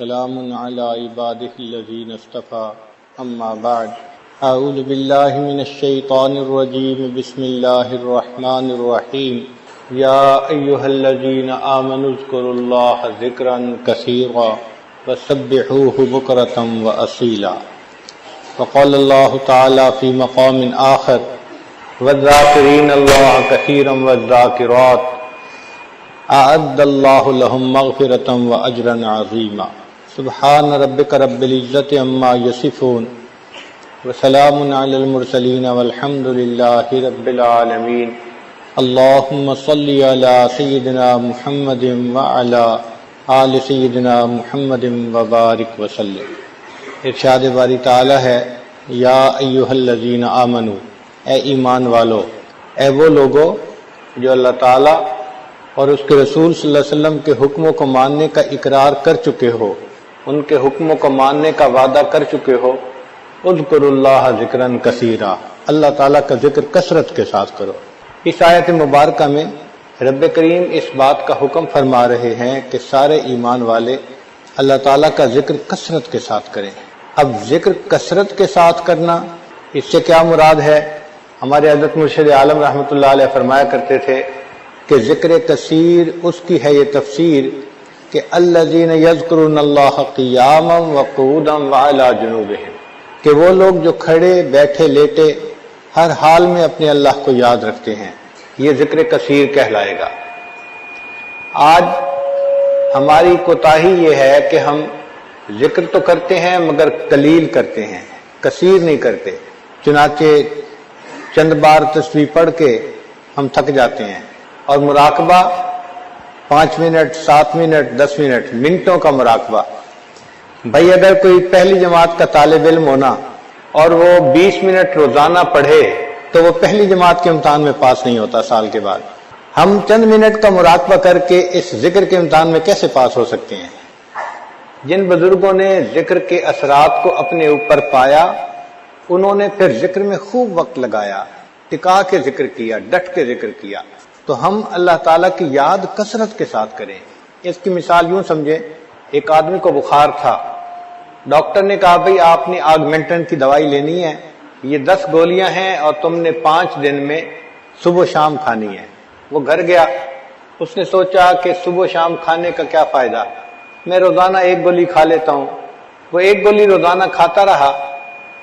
سلام علی عباده الذین اصطفى اما بعد اعوذ باللہ من الشیطان الرجیم بسم اللہ الرحمن الرحیم یا ایہا الذین آمنوا اذکروا اللہ ذکرا کثیرا وسبحوہ بکرۃ واصیلا وقال اللہ تعالی فی مقام آخر والذاکرین اللہ کثیرا والذاکرات اعد اللہ لهم مغفرۃ واجرا عظیما سبحان ربک رب العزت عما یصفون وسلام علی المرسلین والحمد للہ رب العالمین اللہم صلی علی سیدنا محمد وعلی آل سیدنا محمد وبارک وسلم۔ ارشاد باری تعالی ہے، یا ایہا الذین آمنو، اے ایمان والو، اے وہ لوگو جو اللہ تعالی اور اس کے رسول صلی اللہ علیہ وسلم کے حکموں کو ماننے کا اقرار کر چکے ہو، ان کے حکموں کو ماننے کا وعدہ کر چکے ہو، اذکروا اللہ ذکرا کثیرا، اللہ تعالیٰ کا ذکر کثرت کے ساتھ کرو۔ اس آیت مبارکہ میں رب کریم اس بات کا حکم فرما رہے ہیں کہ سارے ایمان والے اللہ تعالیٰ کا ذکر کثرت کے ساتھ کریں۔ اب ذکر کثرت کے ساتھ کرنا، اس سے کیا مراد ہے؟ ہمارے حضرت مرشد عالم رحمۃ اللہ علیہ فرمایا کرتے تھے کہ ذکر کثیر اس کی ہے یہ تفسیر کہ الذین یذکرون اللہ قیاما وقعودا وعلی جنوبہم، کہ وہ لوگ جو کھڑے بیٹھے لیٹے ہر حال میں اپنے اللہ کو یاد رکھتے ہیں، یہ ذکر کثیر کہلائے گا۔ آج ہماری کوتاہی یہ ہے کہ ہم ذکر تو کرتے ہیں مگر قلیل کرتے ہیں، کثیر نہیں کرتے، چنانچہ چند بار تسبیح پڑھ کے ہم تھک جاتے ہیں، اور مراقبہ 5 منٹ 7 منٹ 10 منٹ منٹوں کا مراقبہ۔ بھائی اگر کوئی پہلی جماعت کا طالب علم ہونا اور وہ 20 منٹ روزانہ پڑھے تو وہ پہلی جماعت کے امتحان میں پاس نہیں ہوتا سال کے بعد۔ ہم چند منٹ کا مراقبہ کر کے اس ذکر کے امتحان میں کیسے پاس ہو سکتے ہیں؟ جن بزرگوں نے ذکر کے اثرات کو اپنے اوپر پایا، انہوں نے پھر ذکر میں خوب وقت لگایا، ٹکا کے ذکر کیا، ڈٹ کے ذکر کیا۔ تو ہم اللہ تعالیٰ کی یاد کثرت کے ساتھ کریں۔ اس کی مثال یوں سمجھیں، ایک آدمی کو بخار تھا، ڈاکٹر نے کہا بھئی آپ نے آگمنٹن کی دوائی لینی ہے، یہ 10 گولیاں ہیں اور تم نے 5 دن میں صبح و شام کھانی ہے۔ وہ گھر گیا، اس نے سوچا کہ صبح و شام کھانے کا کیا فائدہ، میں روزانہ 1 گولی کھا لیتا ہوں۔ وہ 1 گولی روزانہ کھاتا رہا،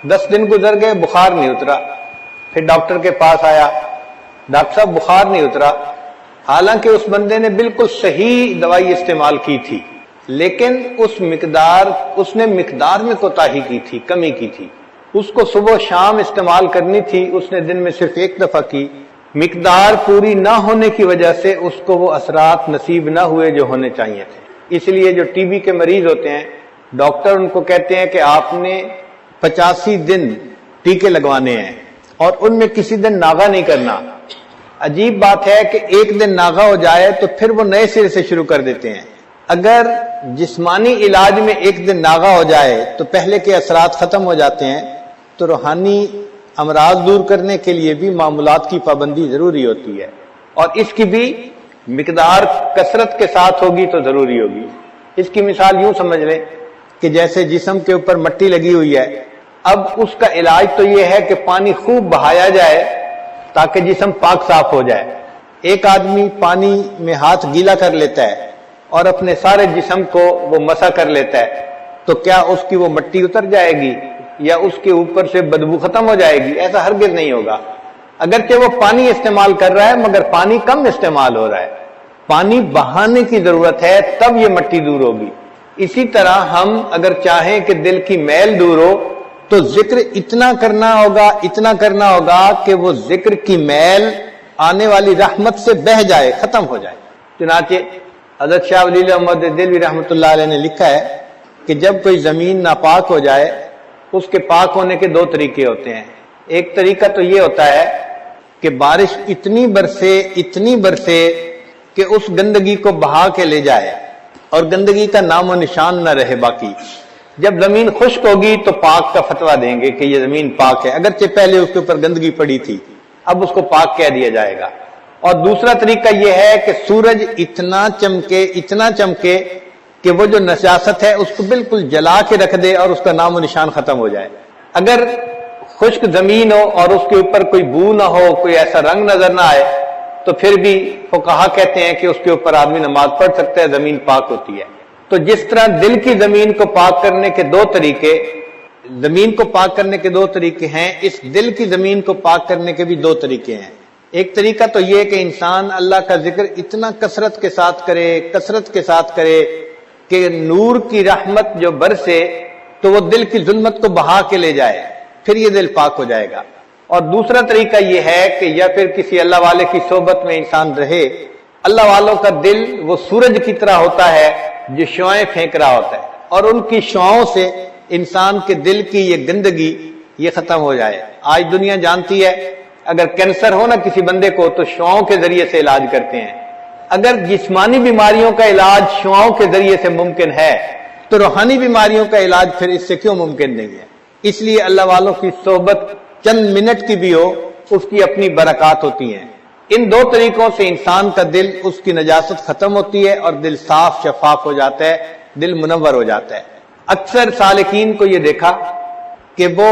10 دن گزر گئے، بخار نہیں اترا۔ پھر ڈاکٹر کے پاس آیا، ڈاکٹر صاحب بخار نہیں اترا، حالانکہ اس بندے نے بالکل صحیح دوائی استعمال کی تھی، لیکن اس نے مقدار میں کوتاہی کی تھی، کمی کی تھی۔ اس کو صبح و شام استعمال کرنی تھی، اس نے دن میں صرف 1 دفعہ کی۔ مقدار پوری نہ ہونے کی وجہ سے اس کو وہ اثرات نصیب نہ ہوئے جو ہونے چاہیے تھے۔ اس لیے جو ٹی بی کے مریض ہوتے ہیں، ڈاکٹر ان کو کہتے ہیں کہ آپ نے 85 دن ٹیکے لگوانے ہیں اور ان میں کسی دن ناغہ نہیں کرنا۔ عجیب بات ہے کہ 1 دن ناغہ ہو جائے تو پھر وہ نئے سرے سے شروع کر دیتے ہیں۔ اگر جسمانی علاج میں 1 دن ناغہ ہو جائے تو پہلے کے اثرات ختم ہو جاتے ہیں، تو روحانی امراض دور کرنے کے لیے بھی معمولات کی پابندی ضروری ہوتی ہے، اور اس کی بھی مقدار کثرت کے ساتھ ہوگی تو ضروری ہوگی۔ اس کی مثال یوں سمجھ لیں کہ جیسے جسم کے اوپر مٹی لگی ہوئی ہے، اب اس کا علاج تو یہ ہے کہ پانی خوب بہایا جائے تاکہ جسم پاک صاف ہو جائے۔ ایک آدمی پانی میں ہاتھ گیلا کر لیتا ہے اور اپنے سارے جسم کو وہ مسح کر لیتا ہے، تو کیا اس کی وہ مٹی اتر جائے گی یا اس کے اوپر سے بدبو ختم ہو جائے گی؟ ایسا ہرگز نہیں ہوگا۔ اگرچہ وہ پانی استعمال کر رہا ہے مگر پانی کم استعمال ہو رہا ہے، پانی بہانے کی ضرورت ہے، تب یہ مٹی دور ہوگی۔ اسی طرح ہم اگر چاہیں کہ دل کی میل دور ہو تو ذکر اتنا کرنا ہوگا کہ وہ ذکر کی میل آنے والی رحمت سے بہہ جائے، ختم ہو جائے۔ چنانچہ حضرت شاہ ولی اللہ محمد دہلوی رحمۃ اللہ علیہ نے لکھا ہے کہ جب کوئی زمین ناپاک ہو جائے، اس کے پاک ہونے کے 2 طریقے ہوتے ہیں۔ ایک طریقہ تو یہ ہوتا ہے کہ بارش اتنی برسے کہ اس گندگی کو بہا کے لے جائے اور گندگی کا نام و نشان نہ رہے باقی۔ جب زمین خشک ہوگی تو پاک کا فتویٰ دیں گے کہ یہ زمین پاک ہے، اگرچہ پہلے اس کے اوپر گندگی پڑی تھی، اب اس کو پاک کہہ دیا جائے گا۔ اور دوسرا طریقہ یہ ہے کہ سورج اتنا چمکے کہ وہ جو نجاست ہے اس کو بالکل جلا کے رکھ دے اور اس کا نام و نشان ختم ہو جائے۔ اگر خشک زمین ہو اور اس کے اوپر کوئی بو نہ ہو، کوئی ایسا رنگ نظر نہ آئے، تو پھر بھی فقہا کہتے ہیں کہ اس کے اوپر آدمی نماز پڑھ سکتا ہے، زمین پاک ہوتی ہے۔ تو جس طرح دل کی زمین کو پاک کرنے کے دو طریقے، زمین کو پاک کرنے کے دو طریقے ہیں، اس دل کی زمین کو پاک کرنے کے بھی دو طریقے ہیں۔ ایک طریقہ تو یہ کہ انسان اللہ کا ذکر اتنا کثرت کے ساتھ کرے کہ نور کی رحمت جو برسے تو وہ دل کی ظلمت کو بہا کے لے جائے، پھر یہ دل پاک ہو جائے گا۔ اور دوسرا طریقہ یہ ہے کہ یا پھر کسی اللہ والے کی صحبت میں انسان رہے۔ اللہ والوں کا دل وہ سورج کی طرح ہوتا ہے جو شعاعیں پھینک رہا ہوتا ہے، اور ان کی شعاعوں سے انسان کے دل کی یہ گندگی یہ ختم ہو جائے۔ آج دنیا جانتی ہے اگر کینسر ہو نا کسی بندے کو تو شعاعوں کے ذریعے سے علاج کرتے ہیں۔ اگر جسمانی بیماریوں کا علاج شعاعوں کے ذریعے سے ممکن ہے تو روحانی بیماریوں کا علاج پھر اس سے کیوں ممکن نہیں ہے؟ اس لیے اللہ والوں کی صحبت چند منٹ کی بھی ہو، اس کی اپنی برکات ہوتی ہیں۔ ان دو طریقوں سے انسان کا دل، اس کی نجاست ختم ہوتی ہے اور دل صاف شفاف ہو جاتا ہے، دل منور ہو جاتا ہے۔ اکثر سالکین کو یہ دیکھا کہ وہ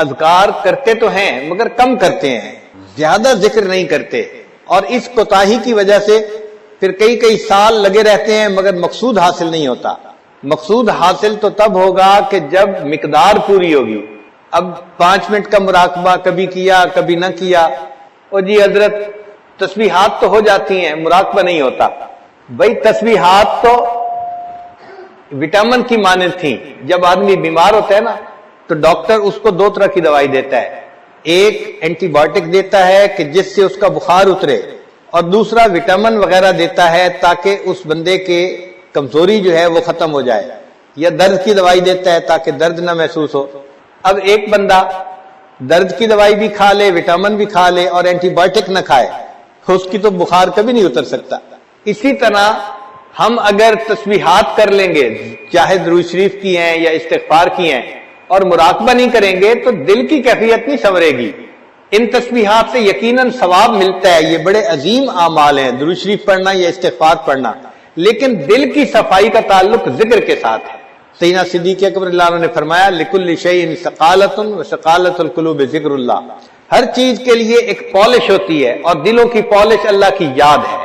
اذکار کرتے تو ہیں مگر کم کرتے ہیں، زیادہ ذکر نہیں کرتے، اور اس کوتاہی کی وجہ سے پھر کئی سال لگے رہتے ہیں مگر مقصود حاصل نہیں ہوتا۔ مقصود حاصل تو تب ہوگا کہ جب مقدار پوری ہوگی۔ اب 5 منٹ کا مراقبہ کبھی کیا کبھی نہ کیا، اور جی حضرت تسبیحات تو ہو جاتی ہیں، مراقبہ نہیں ہوتا۔ بھائی تسبیحات تو وٹامن کی مانند تھیں۔ جب آدمی بیمار ہوتا ہے نا تو ڈاکٹر اس کو 2 طرح کی دوائی دیتا ہے، ایک اینٹی بایوٹک دیتا ہے کہ جس سے اس کا بخار اترے، اور دوسرا وٹامن وغیرہ دیتا ہے تاکہ اس بندے کے کمزوری جو ہے وہ ختم ہو جائے، یا درد کی دوائی دیتا ہے تاکہ درد نہ محسوس ہو۔ اب ایک بندہ درد کی دوائی بھی کھا لے، وٹامن بھی کھا لے اور اینٹی بایوٹک نہ کھائے، اس کی تو بخار کبھی نہیں اتر سکتا۔ اسی طرح ہم اگر تسبیحات کر لیں گے، چاہے درود شریف کی ہیں یا استغفار کی ہیں، اور مراقبہ نہیں کریں گے تو دل کی کیفیت نہیں سنورے گی۔ ان تسبیحات سے یقیناً ثواب ملتا ہے، یہ بڑے عظیم اعمال ہیں درود شریف پڑھنا یا استغفار پڑھنا، لیکن دل کی صفائی کا تعلق ذکر کے ساتھ ہے۔ سیدنا صدیق اکبر اللہ عنہ نے فرمایا لِكُلِّ شَيْءٍ ثَقَالَةٌ وَثَقَالَةُ الْقُلُوبِ ذِكْرُ اللَّهِ، ہر چیز کے لیے ایک پالش ہوتی ہے، اور دلوں کی پالش اللہ کی یاد ہے۔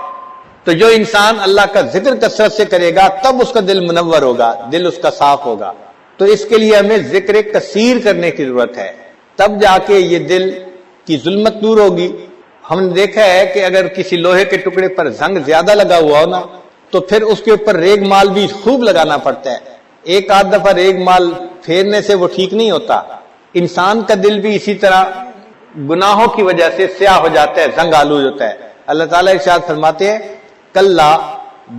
تو جو انسان اللہ کا ذکر کثرت سے کرے گا تب اس کا دل منور ہوگا، دل اس کا صاف ہوگا۔ تو اس کے لیے ہمیں ذکر کثیر کرنے کی ضرورت ہے، تب جا کے یہ دل کی ظلمت دور ہوگی۔ ہم نے دیکھا ہے کہ اگر کسی لوہے کے ٹکڑے پر زنگ زیادہ لگا ہوا ہو نا تو پھر اس کے اوپر ریگ مال بھی خوب لگانا پڑتا ہے، ایک آدھ دفعہ ریگ مال پھیرنے سے وہ ٹھیک نہیں ہوتا۔ انسان کا دل بھی اسی طرح گناہوں کی وجہ سے سیاہ ہو جاتا ہے، زنگ آلود ہوتا ہے۔ اللہ تعالیٰ ارشاد فرماتے ہیں کلا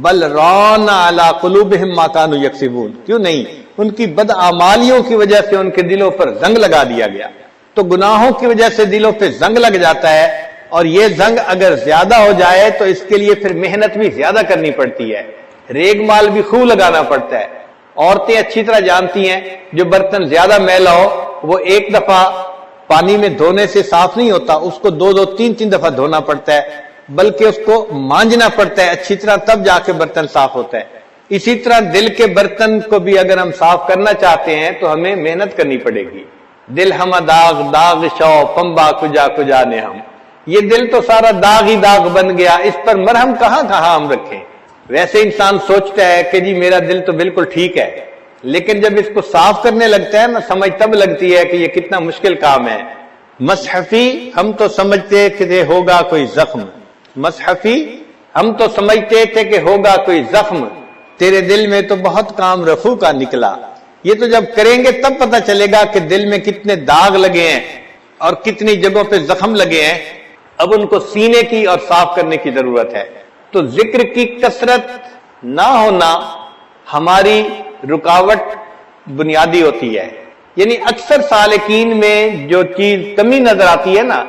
بل ران علی قلوبہم ما کانوا یکسبون، کیوں نہیں، ان کی بدعمالیوں کی وجہ سے ان کے دلوں پر زنگ لگا دیا گیا۔ تو گناہوں کی وجہ سے دلوں پہ زنگ لگ جاتا ہے، اور یہ زنگ اگر زیادہ ہو جائے تو اس کے لیے پھر محنت بھی زیادہ کرنی پڑتی ہے، ریگ مال بھی خوب لگانا پڑتا ہے۔ عورتیں اچھی طرح جانتی ہیں جو برتن زیادہ میلا ہو وہ ایک دفعہ پانی میں دھونے سے صاف نہیں ہوتا، اس کو 2 3 دفعہ دھونا پڑتا ہے، بلکہ اس کو مانجنا پڑتا ہے اچھی طرح، تب جا کے برتن صاف ہوتا ہے۔ اسی طرح دل کے برتن کو بھی اگر ہم صاف کرنا چاہتے ہیں تو ہمیں محنت کرنی پڑے گی۔ دل ہم داغ داغ شو پمبا کجا کجا نے ہم، یہ دل تو سارا داغ ہی داغ بن گیا، اس پر مرہم کہاں ہم رکھیں۔ ویسے انسان سوچتا ہے کہ جی میرا دل تو بالکل ٹھیک ہے، لیکن جب اس کو صاف کرنے لگتا ہے نا سمجھ تب لگتی ہے کہ یہ کتنا مشکل کام ہے۔ مصحفی ہم تو سمجھتے کہ ہوگا کوئی زخم، مصحفی ہم تو سمجھتے تھے کہ ہوگا کوئی زخم، تیرے دل میں تو بہت کام رفو کا نکلا۔ یہ تو جب کریں گے تب پتہ چلے گا کہ دل میں کتنے داغ لگے ہیں اور کتنی جگہوں پہ زخم لگے ہیں، اب ان کو سینے کی اور صاف کرنے کی ضرورت ہے۔ تو ذکر کی کثرت نہ ہونا ہماری رکاوٹ بنیادی ہوتی ہے۔ یعنی اکثر سالکین میں جو چیز کمی نظر آتی ہے نا،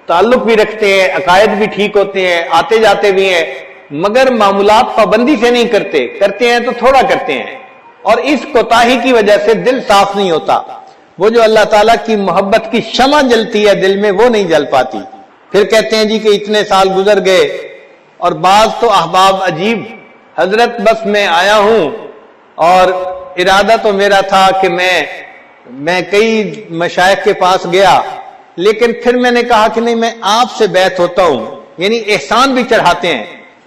تعلق بھی رکھتے ہیں، عقائد بھی ٹھیک ہوتے ہیں، آتے جاتے بھی ہیں، مگر معمولات پابندی سے نہیں کرتے ہیں تو تھوڑا کرتے ہیں، اور اس کوتاہی کی وجہ سے دل صاف نہیں ہوتا۔ وہ جو اللہ تعالیٰ کی محبت کی شمع جلتی ہے دل میں وہ نہیں جل پاتی۔ پھر کہتے ہیں جی کہ اتنے سال گزر گئے، اور بعض تو احباب عجیب، حضرت بس میں آیا ہوں اور ارادہ تو میرا تھا کہ میں کئی مشائخ کے پاس گیا، لیکن پھر میں نے کہا کہ نہیں، میں آپ سے بیعت ہوتا ہوں، یعنی احسان بھی چڑھاتے ہیں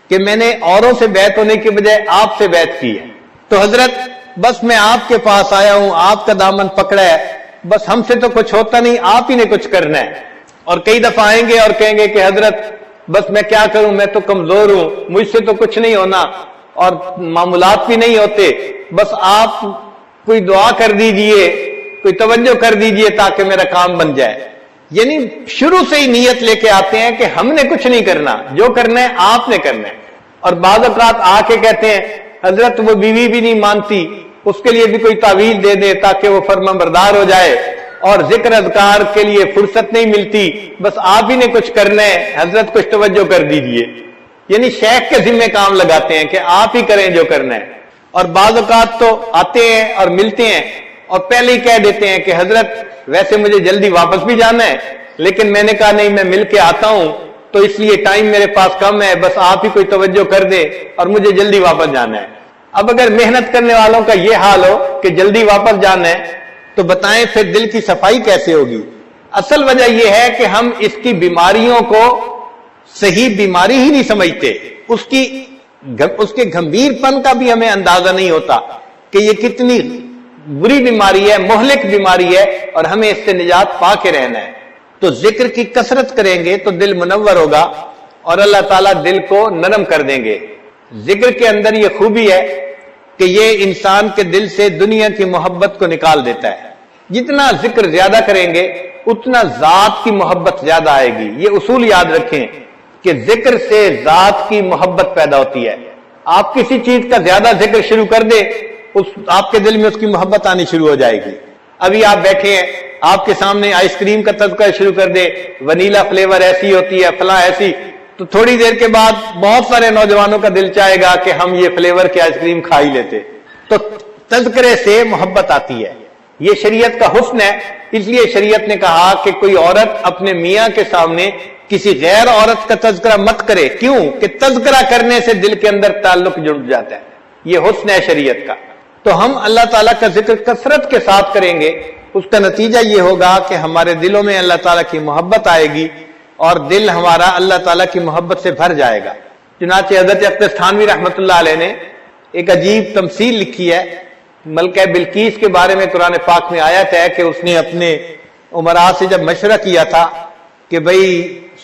کہ میں نے اوروں سے بیعت ہونے کے بجائے آپ سے بیعت کی ہے۔ تو حضرت بس میں آپ کے پاس آیا ہوں، آپ کا دامن پکڑا ہے، بس ہم سے تو کچھ ہوتا نہیں، آپ ہی نے کچھ کرنا ہے۔ اور کئی دفعہ آئیں گے اور کہیں گے کہ حضرت بس میں کیا کروں، میں تو کمزور ہوں، مجھ سے تو کچھ نہیں ہونا اور معاملات بھی نہیں ہوتے، بس آپ کوئی دعا کر دیجئے، کوئی توجہ کر دیجئے تاکہ میرا کام بن جائے۔ یعنی شروع سے ہی نیت لے کے آتے ہیں کہ ہم نے کچھ نہیں کرنا، جو کرنا ہے آپ نے کرنا ہے۔ اور بعض اوقات آ کے کہتے ہیں حضرت وہ بیوی بھی نہیں مانتی، اس کے لیے بھی کوئی تعویذ دے دے تاکہ وہ فرمانبردار ہو جائے، اور ذکر اذکار کے لیے فرصت نہیں ملتی، بس آپ ہی نے کچھ کرنا ہے، حضرت کچھ توجہ کر دیجئے۔ یعنی شیخ کے ذمہ کام لگاتے ہیں کہ آپ ہی کریں جو کرنا ہے۔ اور بعض اوقات تو آتے ہیں اور ملتے ہیں اور پہلے ہی کہہ دیتے ہیں کہ حضرت ویسے مجھے جلدی واپس بھی جانا ہے، لیکن میں نے کہا نہیں، میں مل کے آتا ہوں تو اس لیے ٹائم میرے پاس کم ہے، بس آپ ہی کوئی توجہ کر دے اور مجھے جلدی واپس جانا ہے۔ اب اگر محنت کرنے والوں کا یہ حال ہو کہ جلدی واپس جانا ہے تو بتائیں پھر دل کی صفائی کیسے ہوگی؟ اصل وجہ یہ ہے کہ ہم اس کی بیماریوں کو صحیح بیماری ہی نہیں سمجھتے، اس کے گھمبیر پن کا بھی ہمیں اندازہ نہیں ہوتا کہ یہ کتنی بری بیماری ہے، مہلک بیماری ہے، اور ہمیں اس سے نجات پا کے رہنا ہے۔ تو ذکر کی کثرت کریں گے تو دل منور ہوگا اور اللہ تعالیٰ دل کو نرم کر دیں گے۔ ذکر کے اندر یہ خوبی ہے کہ یہ انسان کے دل سے دنیا کی محبت کو نکال دیتا ہے۔ جتنا ذکر زیادہ کریں گے اتنا ذات کی محبت زیادہ آئے گی۔ یہ اصول یاد رکھیں کہ ذکر سے ذات کی محبت پیدا ہوتی ہے۔ آپ کسی چیز کا زیادہ ذکر شروع کر دے، آپ کے دل میں اس کی محبت آنی شروع ہو جائے گی۔ ابھی آپ بیٹھے ہیں، آپ کے سامنے آئس کریم کا تذکرہ شروع کر دے، ونیلا فلیور ایسی ہوتی ہے، فلاں ایسی، تو تھوڑی دیر کے بعد بہت سارے نوجوانوں کا دل چاہے گا کہ ہم یہ فلیور کی آئس کریم کھا ہی لیتے۔ تو تذکرے سے محبت آتی ہے، یہ شریعت کا حسن ہے۔ اس لیے شریعت نے کہا کہ کوئی عورت اپنے میاں کے سامنے کسی غیر عورت کا تذکرہ مت کرے۔ کیوں؟ کہ تذکرہ کرنے سے دل کے اندر تعلق جڑ جاتا ہے، یہ حسن ہے شریعت کا۔ تو ہم اللہ تعالیٰ کا ذکر کثرت کے ساتھ کریں گے، اس کا نتیجہ یہ ہوگا کہ ہمارے دلوں میں اللہ تعالیٰ کی محبت آئے گی اور دل ہمارا اللہ تعالیٰ کی محبت سے بھر جائے گا۔ چنانچہ حضرت اقدس تھانوی رحمۃ اللہ علیہ نے ایک عجیب تمثیل لکھی ہے۔ ملکہ بلقیس کے بارے میں قرآن پاک میں آیت ہے کہ اس نے اپنے امراء سے جب مشورہ کیا تھا کہ بھئی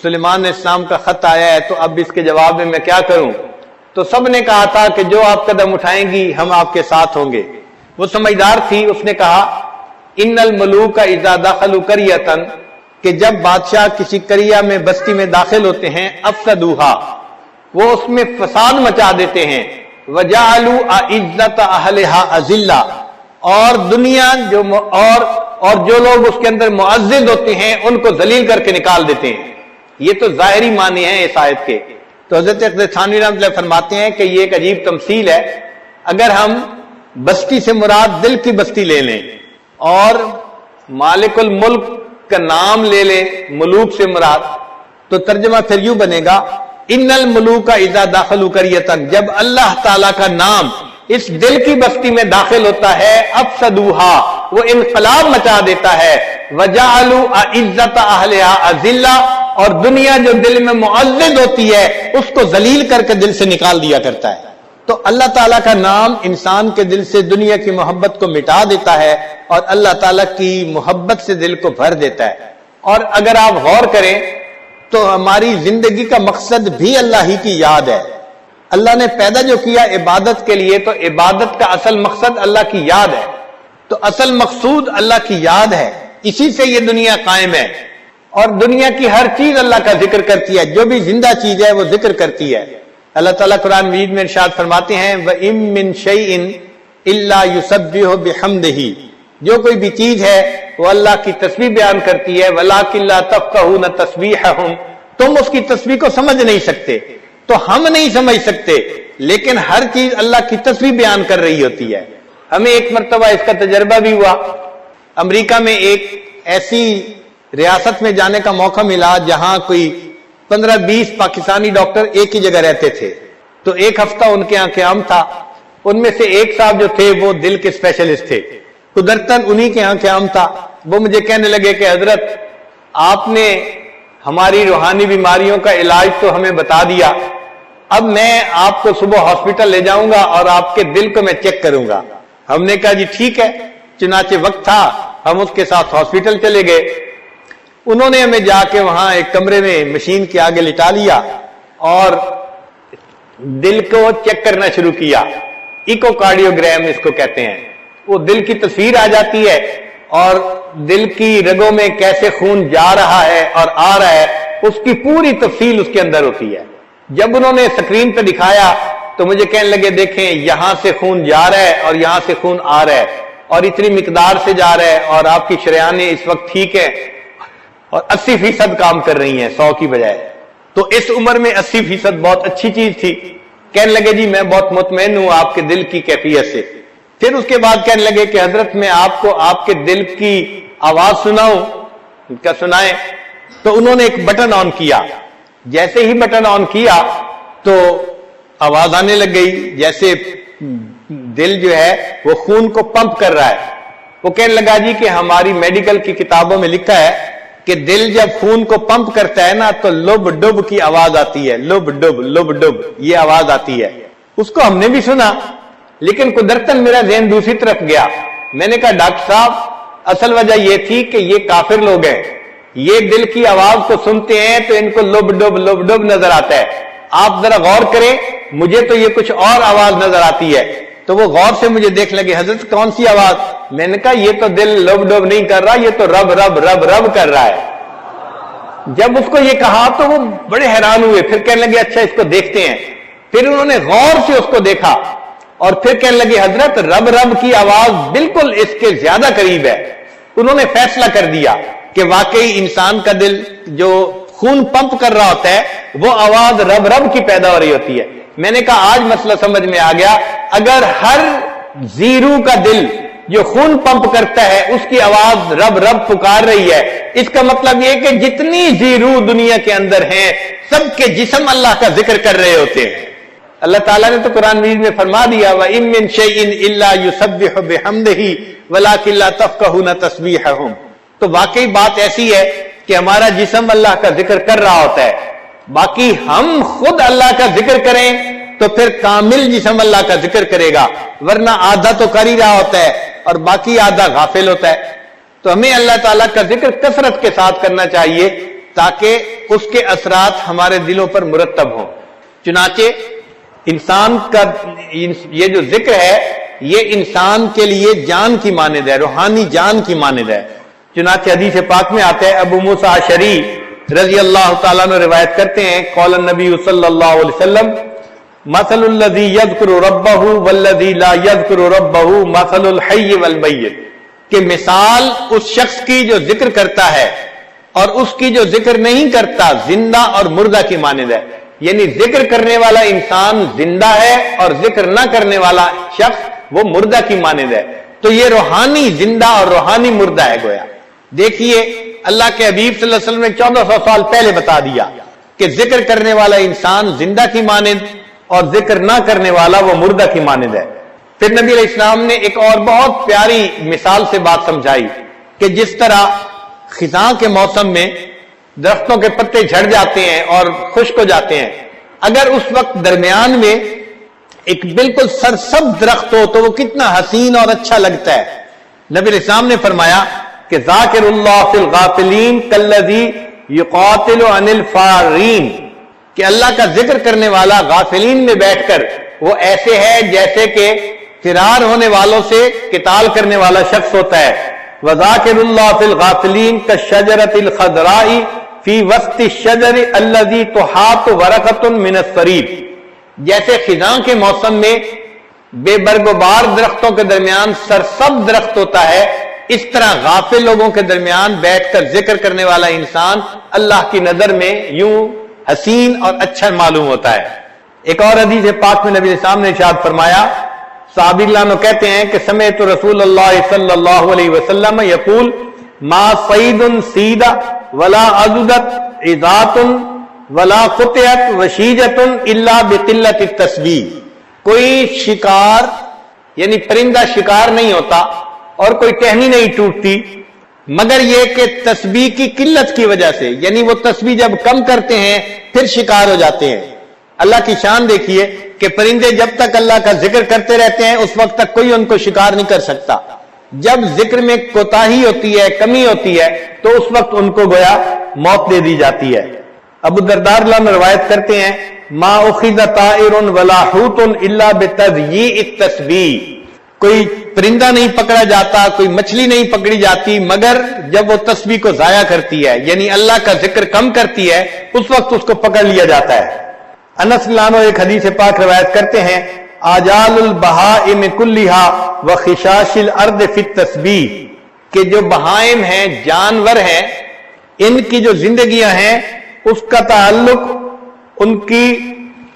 سلیمان علیہ السلام کا خط آیا ہے تو اب اس کے جواب میں کیا کروں، تو سب نے کہا تھا کہ جو آپ قدم اٹھائیں گی ہم آپ کے ساتھ ہوں گے۔ وہ سمجھدار تھی، اس نے کہا ان الملوک اذا دخلوا قریۃ، کہ جب بادشاہ کسی قریہ میں بستی میں داخل ہوتے ہیں، افسدوها، وہ اس میں فساد مچا دیتے ہیں، وجعلوا اعزۃ اہلها اذلہ، اور دنیا اور جو لوگ اس کے اندر معزز ہوتے ہیں ان کو ذلیل کر کے نکال دیتے ہیں۔ یہ تو ظاہری معنی ہیں اس آیت کے۔ تو حضرت اقدس تھانوی رحمۃ اللہ فرماتے ہیں کہ یہ ایک عجیب تمثیل ہے۔ اگر ہم بستی سے مراد دل کی بستی لے لیں اور مالک الملک کا نام لے لیں، ملوک سے مراد، تو ترجمہ پھر یوں بنے گا ان الملوک اذا دخلوا قریۃ، جب اللہ تعالیٰ کا نام اس دل کی بستی میں داخل ہوتا ہے، افسدوها، وہ انقلاب مچا دیتا ہے، وجعلوا اعزۃ اہلها اذلہ، اور دنیا جو دل میں معزز ہوتی ہے اس کو ذلیل کر کے دل سے نکال دیا کرتا ہے۔ تو اللہ تعالیٰ کا نام انسان کے دل سے دنیا کی محبت کو مٹا دیتا ہے اور اللہ تعالیٰ کی محبت سے دل کو بھر دیتا ہے۔ اور اگر آپ غور کریں تو ہماری زندگی کا مقصد بھی اللہ ہی کی یاد ہے۔ اللہ نے پیدا جو کیا عبادت کے لیے، تو عبادت کا اصل مقصد اللہ کی یاد ہے۔ تو اصل مقصود اللہ کی یاد ہے، اسی سے یہ دنیا قائم ہے، اور دنیا کی ہر چیز اللہ کا ذکر کرتی ہے، جو بھی زندہ چیز ہے وہ ذکر کرتی ہے۔ اللہ تعالیٰ قرآن مجید میں ارشاد فرماتے ہیں وَإِن مِّن شَيْءٍ إِلَّا يُسَبِّحُ بِحَمْدِهِ، جو کوئی بھی چیز ہے وہ اللہ کی تسبیح بیان کرتی ہے، وَلَٰكِن لَّا تَفْقَهُونَ تَسْبِيحَهُمْ، تم اس کی تسبیح کو سمجھ نہیں سکتے، تو ہم نہیں سمجھ سکتے، لیکن ہر چیز اللہ کی تسبیح بیان کر رہی ہوتی ہے۔ ہمیں ایک مرتبہ اس کا تجربہ بھی ہوا، امریکہ میں ایک ایسی ریاست میں جانے کا موقع ملا جہاں کوئی 15-20 پاکستانی ڈاکٹر ایک ہی جگہ رہتے تھے۔ تو ایک ہفتہ ان کے یہاں قیام تھا، ان میں سے ایک صاحب جو تھے وہ دل کے اسپیشلسٹ تھے، قدرتاً انہی کے یہاں قیام تھا۔ وہ مجھے کہنے لگے کہ حضرت آپ نے ہماری روحانی بیماریوں کا علاج تو ہمیں بتا دیا، اب میں آپ کو صبح ہاسپٹل لے جاؤں گا اور آپ کے دل کو میں چیک کروں گا۔ ہم نے کہا جی ٹھیک ہے، چنانچہ وقت تھا، ہم اس کے ساتھ ہاسپٹل چلے گئے۔ انہوں نے ہمیں جا کے وہاں ایک کمرے میں مشین کے آگے لٹا لیا اور دل کو چیک کرنا شروع کیا۔ ایکو کارڈیوگرام اس کو کہتے ہیں۔ وہ دل کی تصویر آ جاتی ہے اور دل کی رگوں میں کیسے خون جا رہا ہے اور آ رہا ہے اس کی پوری تفصیل اس کے اندر ہوتی ہے۔ جب انہوں نے اسکرین پہ دکھایا تو مجھے کہنے لگے دیکھیں یہاں سے خون جا رہا ہے اور یہاں سے خون آ رہا ہے اور اتنی مقدار سے جا رہا ہے اور آپ کی شریانیں اس وقت ٹھیک ہے اور 80% کام کر رہی ہیں 100 کی بجائے۔ تو اس عمر میں 80% بہت اچھی چیز تھی۔ کہنے لگے جی میں بہت مطمئن ہوں آپ کے دل کی کیفیت سے۔ پھر اس کے بعد کہنے لگے کہ حضرت میں آپ کو آپ کے دل کی آواز سناؤں؟ کیا سنائیں؟ تو انہوں نے ایک بٹن آن کیا، جیسے ہی بٹن آن کیا تو آواز آنے لگ گئی جیسے دل جو ہے وہ خون کو پمپ کر رہا ہے۔ وہ کہنے لگا جی کہ ہماری میڈیکل کی کتابوں میں لکھا ہے کہ دل جب خون کو پمپ کرتا ہے نا تو لب ڈب کی آواز آتی ہے، لب ڈب یہ آواز آتی ہے۔ اس کو ہم نے بھی سنا لیکن قدرتاً میرا ذہن دوسری طرف گیا۔ میں نے کہا ڈاکٹر صاحب اصل وجہ یہ تھی کہ یہ کافر لوگ ہیں، یہ دل کی آواز کو سنتے ہیں تو ان کو لب ڈب نظر آتا ہے۔ آپ ذرا غور کریں، مجھے تو یہ کچھ اور آواز نظر آتی ہے۔ تو وہ غور سے مجھے دیکھ لگے حضرت کون سی آواز؟ میں نے کہا یہ تو دل لب ڈب نہیں کر رہا، یہ تو رب رب رب رب کر رہا ہے۔ جب اس کو یہ کہا تو وہ بڑے حیران ہوئے، پھر کہنے لگے اچھا اس کو دیکھتے ہیں۔ پھر انہوں نے غور سے اس کو دیکھا اور پھر کہنے لگے حضرت رب رب کی آواز بالکل اس کے زیادہ قریب ہے۔ انہوں نے فیصلہ کر دیا کہ واقعی انسان کا دل جو خون پمپ کر رہا ہوتا ہے وہ آواز رب رب کی پیدا ہو رہی ہوتی ہے۔ میں نے کہا آج مسئلہ سمجھ میں آ گیا، اگر ہر زیرو کا دل جو خون پمپ کرتا ہے اس کی آواز رب رب پکار رہی ہے، اس کا مطلب یہ کہ جتنی زیرو دنیا کے اندر ہیں سب کے جسم اللہ کا ذکر کر رہے ہوتے ہیں۔ اللہ تعالیٰ نے تو قرآن مجید میں فرما دیا وَإِن مِّن شَيْءٍ إِلَّا يُسَبِّحُ بِحَمْدِهِ وَلَٰكِن لَّا تَفْقَهُونَ تَسْبِيحَهُمْ۔ تو واقعی بات ایسی ہے کہ ہمارا جسم اللہ کا ذکر کر رہا ہوتا ہے، باقی ہم خود اللہ کا ذکر کریں تو پھر کامل جسم اللہ کا ذکر کرے گا، ورنہ آدھا تو کر ہی رہا ہوتا ہے اور باقی آدھا غافل ہوتا ہے۔ تو ہمیں اللہ تعالیٰ کا ذکر کثرت کے ساتھ کرنا چاہیے تاکہ اس کے اثرات ہمارے دلوں پر مرتب ہوں۔ چنانچہ انسان کا یہ جو ذکر ہے یہ انسان کے لیے جان کی مانند ہے، روحانی جان کی مانند ہے۔ چنانچہ حدیث پاک میں آتا ہے، ابو موسیٰ اشعری رضی اللہ تعالیٰ عنہ روایت کرتے ہیں، قال النبی صلی اللہ علیہ وسلم مثل الذی یذکر ربہ والذی لا یذکر ربہ مثل الحی والمیت، کہ مثال اس شخص کی جو ذکر کرتا ہے اور اس کی جو ذکر نہیں کرتا زندہ اور مردہ کی مانند ہے۔ یعنی ذکر کرنے والا انسان زندہ ہے اور ذکر نہ کرنے والا شخص وہ مردہ کی مانند ہے۔ تو یہ روحانی زندہ اور روحانی مردہ ہے گویا۔ دیکھیے اللہ کے حبیب صلی اللہ علیہ وسلم نے 1400 سال پہلے بتا دیا کہ ذکر کرنے والا انسان زندہ کی مانند اور ذکر نہ کرنے والا وہ مردہ کی مانند ہے۔ پھر نبی علیہ السلام نے ایک اور بہت پیاری مثال سے بات سمجھائی کہ جس طرح خزاں کے موسم میں درختوں کے پتے جھڑ جاتے ہیں اور خشک ہو جاتے ہیں، اگر اس وقت درمیان میں ایک بالکل سرسبز درخت ہو تو وہ کتنا حسین اور اچھا لگتا ہے۔ نبی علیہ السلام نے فرمایا کہ ذاکر اللہ فی الغافلین کالذی یقاتل عن الفارین، کہ اللہ کا ذکر کرنے والا غافلین میں بیٹھ کر وہ ایسے ہے جیسے کہ فرار ہونے والوں سے قتال کرنے والا شخص ہوتا ہے۔ وذاکر اللہ فی الغافلین کالشجرۃ الخضراء فی وسط الشجر الذی تحاط ورقۃ من الصریف، جیسے خزاں کے موسم میں بے برگ و بار درختوں کے درمیان سرسبز درخت ہوتا ہے، اس طرح غافل لوگوں کے درمیان بیٹھ کر ذکر کرنے والا انسان اللہ کی نظر میں یوں حسین اور اچھا معلوم ہوتا ہے۔ ایک اور حدیث پاک میں نبی علیہ السلام نے ارشاد فرمایا، صحابی اللہ عنہ کہتے ہیں کہ سمعت رسول اللہ صلی اللہ علیہ وسلم یقول ما صید سید ولا عضدت عظات ولا قطعت وشیجت الا بقلت التسبیح، کوئی شکار یعنی پرندہ شکار نہیں ہوتا اور کوئی ٹہنی نہیں ٹوٹتی مگر یہ کہ تسبیح کی قلت کی وجہ سے، یعنی وہ تسبیح جب کم کرتے ہیں پھر شکار ہو جاتے ہیں۔ اللہ کی شان دیکھیے کہ پرندے جب تک اللہ کا ذکر کرتے رہتے ہیں اس وقت تک کوئی ان کو شکار نہیں کر سکتا، جب ذکر میں کوتاہی ہوتی ہے، کمی ہوتی ہے، تو اس وقت ان کو گویا موت دے دی جاتی ہے۔ ابو الدرداء رضی اللہ عنہ روایت کرتے ہیں ما اخذ طائر ولا حوت الا بتضییع التسبیح، کوئی پرندہ نہیں پکڑا جاتا، کوئی مچھلی نہیں پکڑی جاتی مگر جب وہ تسبیح کو ضائع کرتی ہے، یعنی اللہ کا ذکر کم کرتی ہے، اس وقت اس کو پکڑ لیا جاتا ہے۔ انس رضی اللہ عنہ ایک حدیث پاک روایت کرتے ہیں آجال البہائم کلھا وخشاش الارض فی التسبیح، کہ جو بہائم ہیں، جانور ہیں، ان کی جو زندگیاں ہیں اس کا تعلق ان کی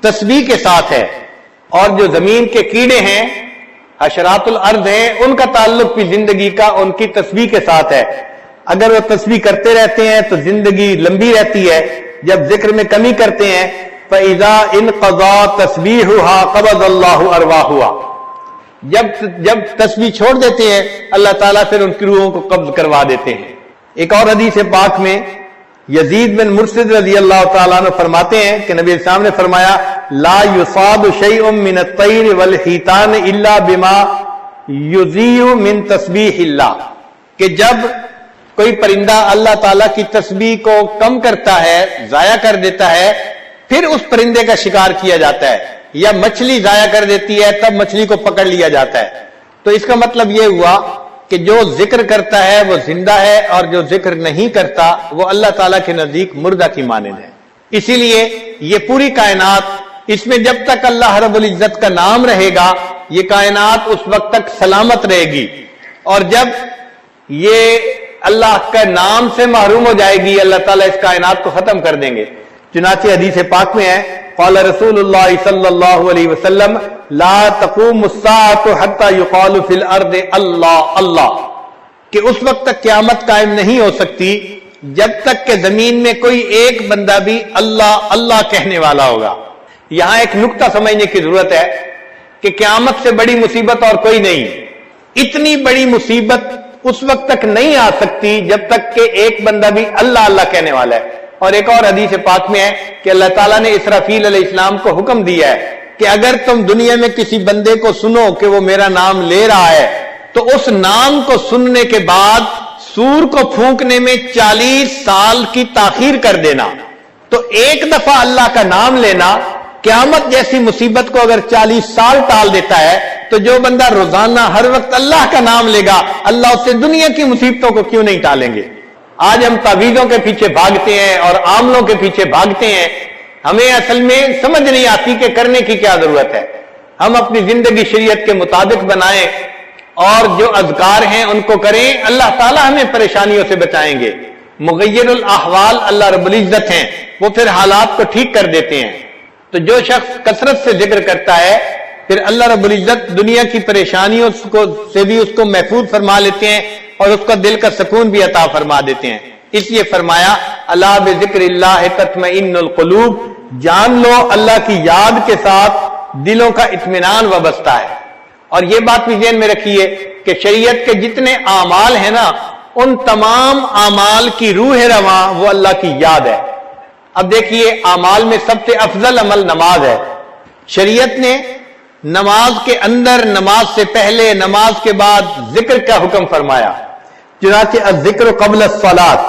تسبیح کے ساتھ ہے، اور جو زمین کے کیڑے ہیں، حشرات الارض ہیں، ان کا تعلق بھی زندگی کا ان کی تسبیح کے ساتھ ہے۔ اگر وہ تسبیح کرتے رہتے ہیں تو زندگی لمبی رہتی ہے، جب ذکر میں کمی کرتے ہیں فَإِذَا انْقَضَى تَسْبِيحُهَا قَبَضَ اللَّهُ أَرْوَاحُهَا، جب تسبیح چھوڑ دیتے ہیں اللہ تعالیٰ پھر ان کی روحوں کو قبض کروا دیتے ہیں۔ ایک اور حدیث پاک میں یزید بن مرشد رضی اللہ تعالیٰ عنہ فرماتے ہیں کہ نبی السلام نے فرمایا لا يصاد شيء من الطير والحيتان الا بما يذيع من تسبيح الله، کہ جب کوئی پرندہ اللہ تعالیٰ کی تسبیح کو کم کرتا ہے، ضائع کر دیتا ہے، پھر اس پرندے کا شکار کیا جاتا ہے، یا مچھلی ضائع کر دیتی ہے تب مچھلی کو پکڑ لیا جاتا ہے۔ تو اس کا مطلب یہ ہوا کہ جو ذکر کرتا ہے وہ زندہ ہے، اور جو ذکر نہیں کرتا وہ اللہ تعالیٰ کے نزدیک مردہ کی مانند ہے۔ اسی لیے یہ پوری کائنات، اس میں جب تک اللہ رب العزت کا نام رہے گا یہ کائنات اس وقت تک سلامت رہے گی، اور جب یہ اللہ کا نام سے محروم ہو جائے گی اللہ تعالیٰ اس کائنات کو ختم کر دیں گے۔ چنانچہ حدیث پاک میں ہے قال رسول اللہ صلی اللہ علیہ وسلم لا تقوم الساعة حتى يقال في الارض اللہ اللہ، کہ اس وقت تک قیامت قائم نہیں ہو سکتی جب تک کہ زمین میں کوئی ایک بندہ بھی اللہ اللہ کہنے والا ہوگا۔ یہاں ایک نقطہ سمجھنے کی ضرورت ہے کہ قیامت سے بڑی مصیبت اور کوئی نہیں، اتنی بڑی مصیبت اس وقت تک نہیں آ سکتی جب تک کہ ایک بندہ بھی اللہ اللہ کہنے والا ہے۔ اور ایک اور حدیث پاک میں ہے کہ اللہ تعالیٰ نے اسرافیل علیہ السلام کو حکم دیا ہے کہ اگر تم دنیا میں کسی بندے کو سنو کہ وہ میرا نام لے رہا ہے تو اس نام کو سننے کے بعد سور کو پھونکنے میں 40 سال کی تاخیر کر دینا۔ تو ایک دفعہ اللہ کا نام لینا قیامت جیسی مصیبت کو اگر 40 سال ٹال دیتا ہے تو جو بندہ روزانہ ہر وقت اللہ کا نام لے گا اللہ اس سے دنیا کی مصیبتوں کو کیوں نہیں ٹالیں گے۔ آج ہم تعویذوں کے پیچھے بھاگتے ہیں اور عاملوں کے پیچھے بھاگتے ہیں، ہمیں اصل میں سمجھ نہیں آتی کہ کرنے کی کیا ضرورت ہے۔ ہم اپنی زندگی شریعت کے مطابق بنائیں اور جو اذکار ہیں ان کو کریں، اللہ تعالیٰ ہمیں پریشانیوں سے بچائیں گے۔ مغیر الاحوال اللہ رب العزت ہیں، وہ پھر حالات کو ٹھیک کر دیتے ہیں۔ تو جو شخص کثرت سے ذکر کرتا ہے پھر اللہ رب العزت دنیا کی پریشانیوں سے بھی اس کو محفوظ فرما لیتے ہیں اور اس کا دل کا سکون بھی عطا فرما دیتے ہیں۔ اس لیے فرمایا الا بذکر اللہ تطمئن القلوب، جان لو اللہ کی یاد کے ساتھ دلوں کا اطمینان وابستہ ہے۔ اور یہ بات بھی ذہن میں رکھیے کہ شریعت کے جتنے اعمال ہیں نا ان تمام اعمال کی روح رواں وہ اللہ کی یاد ہے۔ اب دیکھیے اعمال میں سب سے افضل عمل نماز ہے۔ شریعت نے نماز کے اندر، نماز سے پہلے، نماز کے بعد ذکر کا حکم فرمایا۔ چنانچہ الذکر قبل الصلاۃ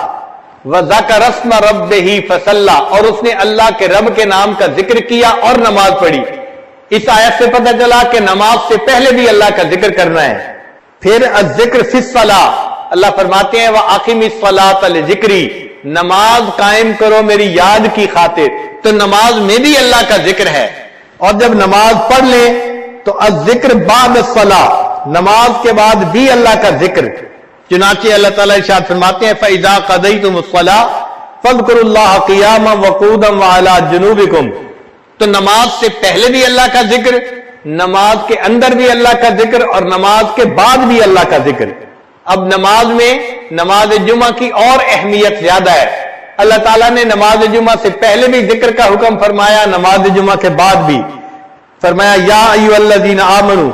وذکر اسم ربہ فصلی، اور اس نے اللہ کے رب کے نام کا ذکر کیا اور نماز پڑھی۔ اس آیت سے پتہ چلا کہ نماز سے پہلے بھی اللہ کا ذکر کرنا ہے۔ پھر الذکر فی الصلاۃ، اللہ فرماتے ہیں وَأَقِمِ الصَّلَاةَ لِذِکْرِی، نماز قائم کرو میری یاد کی خاطر۔ تو نماز میں بھی اللہ کا ذکر ہے، اور جب نماز پڑھ لیں تو الذکر بعد الصلاۃ، نماز کے بعد بھی اللہ کا ذکر۔ چنانچہ اللہ تعالیٰ ارشاد فرماتے ہیں فَإِذَا قَضَيْتُمُ الصَّلَاةَ فَاذْكُرُوا اللَّهَ قِيَامًا وَقُعُودًا وَعَلَى جُنُوبِكُمْ، تو نماز سے پہلے بھی اللہ کا ذکر، نماز کے اندر بھی اللہ کا ذکر، اور نماز کے بعد بھی اللہ کا ذکر۔ اب نماز میں نماز جمعہ کی اور اہمیت زیادہ ہے۔ اللہ تعالیٰ نے نماز جمعہ سے پہلے بھی ذکر کا حکم فرمایا، نماز جمعہ کے بعد بھی۔ فرمایا یا ایھا الذین آمنوا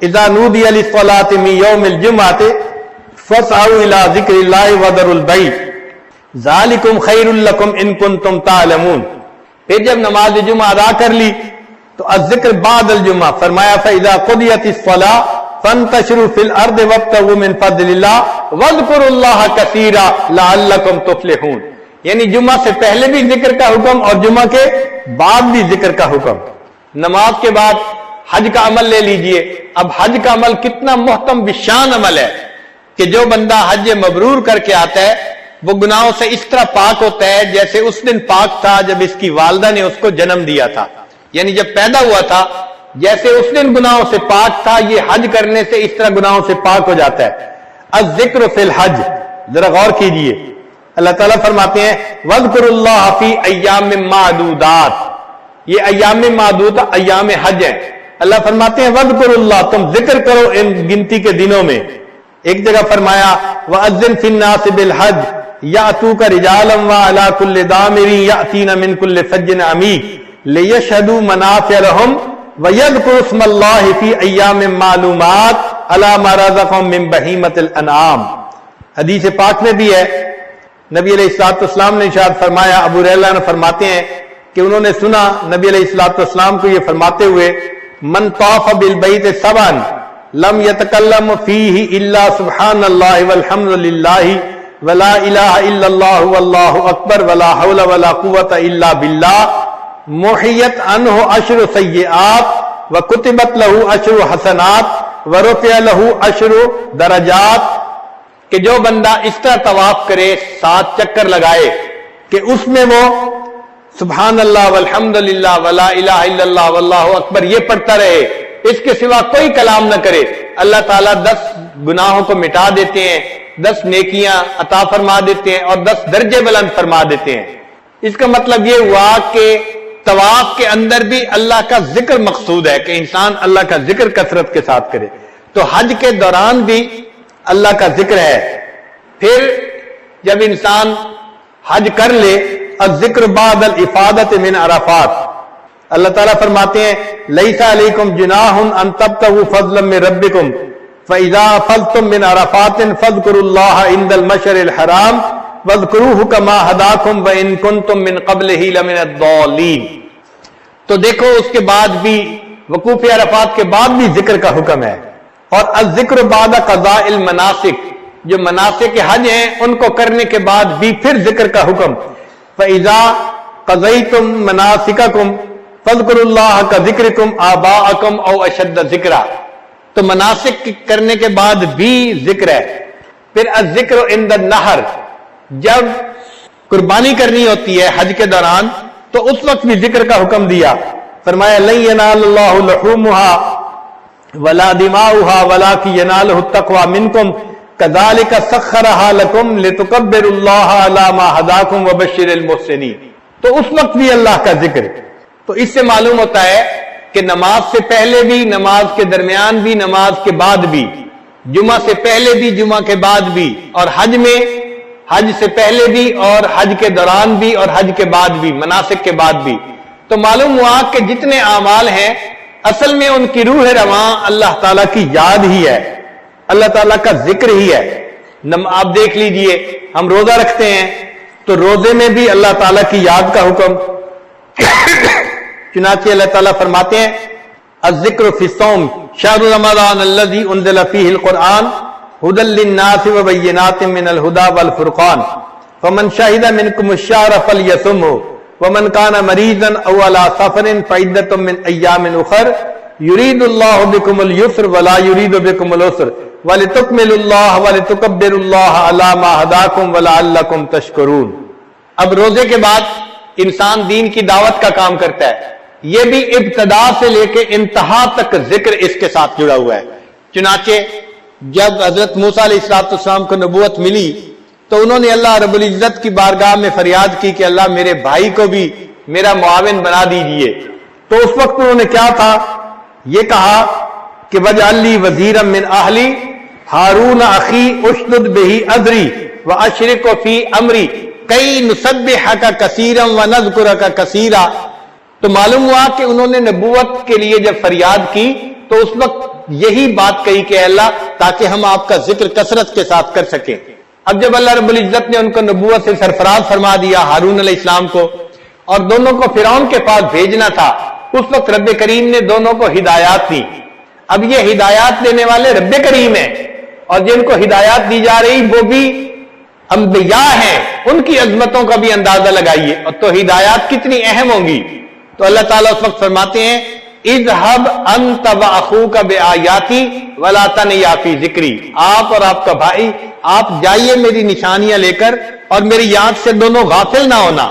اذا نودی للصلاۃ من یوم الجمعۃ فاسعوا الی ذکر اللہ وذروا البیع ذالکم خیر لکم ان کنتم تعلمون. پھر جب نماز جمعہ ادا کر لی تو الذکر بعد الجمعہ، فرمایا فاذا قضیت الصلاۃ فانتشروا فی الارض وابتغوا من فضل اللہ واذکروا اللہ کثیرا لعلکم تفلحون. یعنی جمعہ سے پہلے بھی ذکر کا حکم اور جمعہ کے بعد بھی ذکر کا حکم. نماز کے بعد حج کا عمل لے لیجئے. اب حج کا عمل کتنا محترم بشان عمل ہے کہ جو بندہ حج مبرور کر کے آتا ہے وہ گناہوں سے اس طرح پاک ہوتا ہے جیسے اس دن پاک تھا جب اس کی والدہ نے اس کو جنم دیا تھا. یعنی جب پیدا ہوا تھا جیسے اس دن گناہوں سے پاک تھا، یہ حج کرنے سے اس طرح گناہوں سے پاک ہو جاتا ہے. الذکر فی الحج، ذرا غور کیجئے. اللہ تعالیٰ فرماتے ہیں وَاذْكُرُوا اللَّهَ فِي أَيَّامٍ مَّعْدُودَاتٍ. یہ ایام معدود ایام حج ہیں. اللہ فرماتے ہیں وَاذْكُرُوا اللَّهَ، تم ذکر کرو ان گنتی کے دنوں میں. ایک جگہ فرمایا وَأَذِّنْ فِي النَّاسِ بِالْحَجِّ يَأْتُوكَ رِجَالًا وَعَلَىٰ كُلِّ ضَامِرٍ يَأْتِينَ مِن كُلِّ فَجٍّ عَمِيقٍ لِيَشْهَدُوا مَنَافِعَ لَهُمْ وَيَذْكُرُوا اسْمَ اللَّهِ فِي أَيَّامٍ مَّعْلُومَاتٍ عَلَىٰ مَا رَزَقَهُم مِّن بَهِيمَةِ الْأَنْعَامِ. حدیث پاک میں بھی ہے، نبی علیہ الصلوۃ والسلام نے ارشاد فرمایا، ابو ہریرہ نے فرماتے ہیں کہ انہوں نے سنا نبی علیہ الصلوۃ والسلام کو یہ فرماتے ہوئے من طاف بالبیت سبعا لم يتکلم فیہ الا سبحان اللہ والحمد للہ ولا الہ الا اللہ واللہ اکبر ولا حول ولا قوۃ الا باللہ محیت عنہ عشر سیئات وکتبت لہ عشر حسنات ورفع لہ عشر درجات. کہ جو بندہ اس طرح طواف کرے 7 چکر لگائے کہ اس میں وہ سبحان اللہ والحمد للہ ولا الہ الا اللہ واللہ اکبر یہ پڑھتا رہے، اس کے سوا کوئی کلام نہ کرے، اللہ تعالیٰ 10 گناہوں کو مٹا دیتے ہیں، 10 نیکیاں عطا فرما دیتے ہیں اور 10 درجے بلند فرما دیتے ہیں. اس کا مطلب یہ ہوا کہ طواف کے اندر بھی اللہ کا ذکر مقصود ہے کہ انسان اللہ کا ذکر کثرت کے ساتھ کرے. تو حج کے دوران بھی اللہ کا ذکر ہے. پھر جب انسان حج کر لے الذکر بعد الافادۃ من عرفات، اللہ تعالیٰ فرماتے ہیں لیس علیکم جناح ان تبتغوا فضلا من ربکم فاذا افضتم من عرفات فاذکروا اللہ عند المشعر الحرام واذکروہ کما ہداکم وان کنتم من قبلہ لمن الضالین. تو دیکھو اس کے بعد بھی وقوف عرفات کے بعد بھی ذکر کا حکم ہے. اور الذکر بعد قضاء المناسک، جو مناسک حج ہیں ان کو کرنے کے بعد بھی پھر ذکر کا حکم. فَإِذَا قَضَيْتُم مَنَاسِكَكُمْ فَاذْكُرُوا اللَّهَ كَذِكْرِكُمْ آبَاءَكُمْ أَوْ أَشَدَّ ذِكْرًا. تو مناسک کرنے کے بعد بھی ذکر ہے. پھر الذکر عند النحر، جب قربانی کرنی ہوتی ہے حج کے دوران تو اس وقت بھی ذکر کا حکم دیا. فرمایا لَن يَنَالَ اللَّهُ لُحُومُهَا ولا دماؤها ولكن يناله التقوى منكم كذلك سخرها لكم لتكبروا الله على ما هداكم وبشر المحسنين. تو اس وقت بھی اللہ کا ذکر. تو اس سے معلوم ہوتا ہے کہ نماز سے پہلے بھی، نماز کے درمیان بھی، نماز کے بعد بھی، جمعہ سے پہلے بھی، جمعہ کے بعد بھی، اور حج میں حج سے پہلے بھی اور حج کے دوران بھی اور حج کے بعد بھی، مناسک کے بعد بھی. تو معلوم ہوا کہ جتنے اعمال ہیں اصل میں ان کی روح رواں اللہ تعالیٰ کی یاد ہی ہے، اللہ تعالیٰ کا ذکر ہی ہے. آپ دیکھ لیجئے ہم روزہ رکھتے ہیں تو روزے میں بھی اللہ تعالیٰ کی یاد کا حکم. چنانچہ اللہ تعالیٰ فرماتے ہیں الذکر فی الصوم شہر رمضان الذی انزل فیہ القرآن ھدی للناس وبینات من الھدی والفرقان فمن شہد منکم الشہر فلیصمہ ومن کان مریضا او علی سفر فعدۃ من ایام اخر یرید اللہ بکم اليسر ولا یرید بکم العسر ولتکملوا اللہ ولتکبروا اللہ علی ما ہداکم ولعلکم تشکرون. اب روزے کے بعد انسان دین کی دعوت کا کام کرتا ہے. یہ بھی ابتدا سے لے کے انتہا تک ذکر اس کے ساتھ جڑا ہوا ہے. چنانچہ جب حضرت موسیٰ علیہ السلام کو نبوت ملی تو انہوں نے اللہ رب العزت کی بارگاہ میں فریاد کی کہ اللہ میرے بھائی کو بھی میرا معاون بنا دیجئے. تو اس وقت انہوں نے کیا تھا، یہ کہا کہ وَاجْعَل لِّي وَزِيرًا مِّنْ أَهْلِي هَارُونَ أَخِي أُشْدُدْ بِهِ أَزْرِي وَأَشْرِكْهُ فِي أَمْرِي كَيْ نُسَبِّحَكَ كَثِيرًا وَنَذْكُرَكَ كَثِيرًا. تو معلوم ہوا کہ انہوں نے نبوت کے لیے جب فریاد کی تو اس وقت یہی بات کہی کہ اللہ تاکہ ہم آپ کا ذکر کثرت کے ساتھ کر سکیں۔ اب جب اللہ رب العزت نے ان کو نبوت سے سرفراز فرما دیا ہارون علیہ السلام کو، اور دونوں کو فرعون کے پاس بھیجنا تھا، اس وقت رب کریم نے دونوں کو ہدایات دی۔ اب یہ ہدایات دینے والے رب کریم ہیں، اور جن کو ہدایات دی جا رہی وہ بھی انبیاء ہیں، ان کی عظمتوں کا بھی اندازہ لگائیے، اور تو ہدایات کتنی اہم ہوں گی۔ تو اللہ تعالیٰ اس وقت فرماتے ہیں اذهب انت واخوك بآیاتی ولا تنیا فی ذکری، آپ اور آپ کا بھائی آپ جائیے میری نشانیاں لے کر، اور میری یاد سے دونوں غافل نہ ہونا۔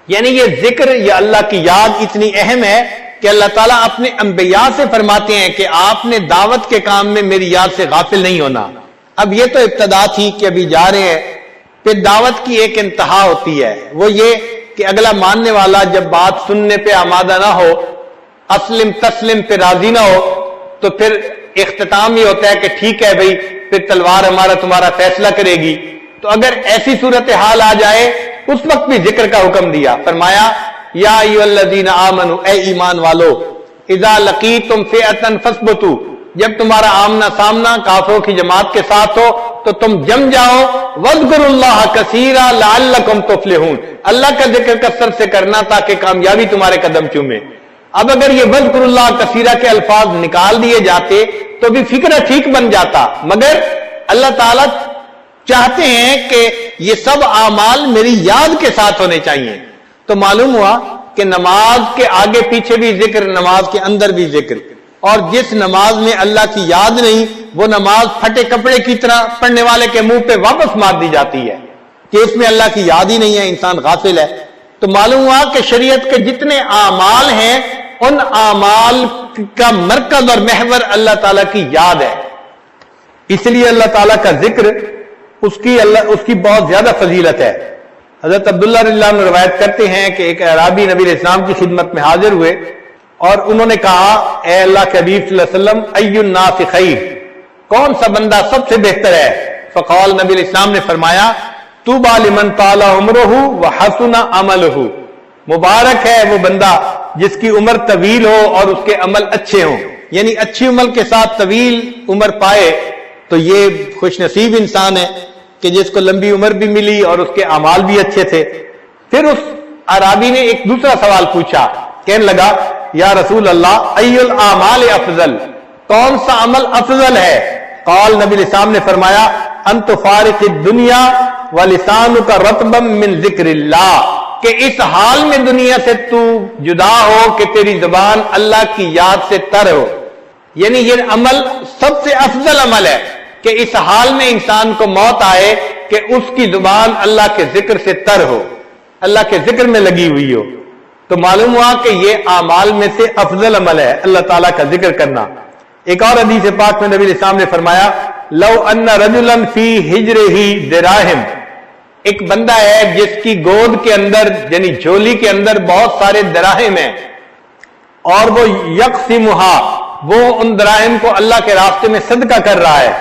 یعنی یہ ذکر یا اللہ کی یاد اتنی اہم ہے کہ اللہ تعالیٰ اپنے انبیاء سے فرماتے ہیں کہ آپ نے دعوت کے کام میں میری یاد سے غافل نہیں ہونا۔ اب یہ تو ابتدا تھی کہ ابھی جا رہے ہیں، پھر دعوت کی ایک انتہا ہوتی ہے، وہ یہ کہ اگلا ماننے والا جب بات سننے پہ آمادہ نہ ہو، اسلم تسلم پہ راضی نہ ہو، تو پھر اختتام یہ ہوتا ہے کہ ٹھیک ہے بھئی پھر تلوار ہمارا تمہارا فیصلہ کرے گی۔ تو اگر ایسی صورتحال آ جائے اس وقت بھی ذکر کا حکم دیا، فرمایا یا ایھا الذین آمنوا، اے ایمان والو، اذا لقیتم فئۃ فاثبتوا، جب تمہارا آمنا سامنا کافروں کی جماعت کے ساتھ ہو تو تم جم جاؤ، واذکروا اللہ کثیرا لعلکم تفلحون، اللہ کا ذکر کثرت سے کرنا تاکہ کامیابی تمہارے قدم چومے۔ اب اگر یہ واذکروا اللہ کثیرا کے الفاظ نکال دیے جاتے تو بھی فکرہ ٹھیک بن جاتا، مگر اللہ تعالیٰ چاہتے ہیں کہ یہ سب اعمال میری یاد کے ساتھ ہونے چاہیے۔ تو معلوم ہوا کہ نماز کے آگے پیچھے بھی ذکر، نماز کے اندر بھی ذکر، اور جس نماز میں اللہ کی یاد نہیں وہ نماز پھٹے کپڑے کی طرح پڑھنے والے کے منہ پہ واپس مار دی جاتی ہے کہ اس میں اللہ کی یاد ہی نہیں ہے، انسان غافل ہے۔ تو معلوم ہوا کہ شریعت کے جتنے اعمال ہیں ان اعمال کا مرکز اور محور اللہ تعالیٰ کی یاد ہے، اس لیے اللہ تعالیٰ کا ذکر اس کی بہت زیادہ فضیلت ہے۔ حضرت عبداللہ رضی اللہ عنہ روایت کرتے ہیں کہ ایک اعرابی نبی علیہ السلام کی خدمت میں حاضر ہوئے اور انہوں نے کہا اے اللہ کے حبیب صلی اللہ علیہ وسلم ای الناس خیر، کون سا بندہ سب سے بہتر ہے؟ فقال، نبی علیہ السلام نے فرمایا طوبی لمن طال عمرہ وحسن عملہ، مبارک ہے وہ بندہ جس کی عمر طویل ہو اور اس کے عمل اچھے ہوں، یعنی اچھی عمل کے ساتھ طویل عمر پائے تو یہ خوش نصیب انسان ہے کہ جس کو لمبی عمر بھی ملی اور اس کے اعمال بھی اچھے تھے۔ پھر اس عرابی نے ایک دوسرا سوال پوچھا، کہنے لگا یا رسول اللہ ای الاعمال افضل، کون سا عمل افضل ہے؟ قال، نبی علیہ السلام نے فرمایا ان تفارق الدنیا ولسانک رطبا من ذکر اللہ، کہ اس حال میں دنیا سے تو جدا ہو کہ تیری زبان اللہ کی یاد سے تر ہو۔ یعنی یہ عمل سب سے افضل عمل ہے کہ اس حال میں انسان کو موت آئے کہ اس کی زبان اللہ کے ذکر سے تر ہو، اللہ کے ذکر میں لگی ہوئی ہو۔ تو معلوم ہوا کہ یہ اعمال میں سے افضل عمل ہے اللہ تعالیٰ کا ذکر کرنا۔ ایک اور حدیث پاک میں نبی علیہ السلام نے فرمایا لو ان رجلا فی حجرہ دراہم، ایک بندہ ہے جس کی گود کے اندر یعنی جھولی کے اندر بہت سارے دراہم ہیں، اور وہ یقسمھا، وہ ان دراہم کو اللہ کے راستے میں صدقہ کر رہا ہے،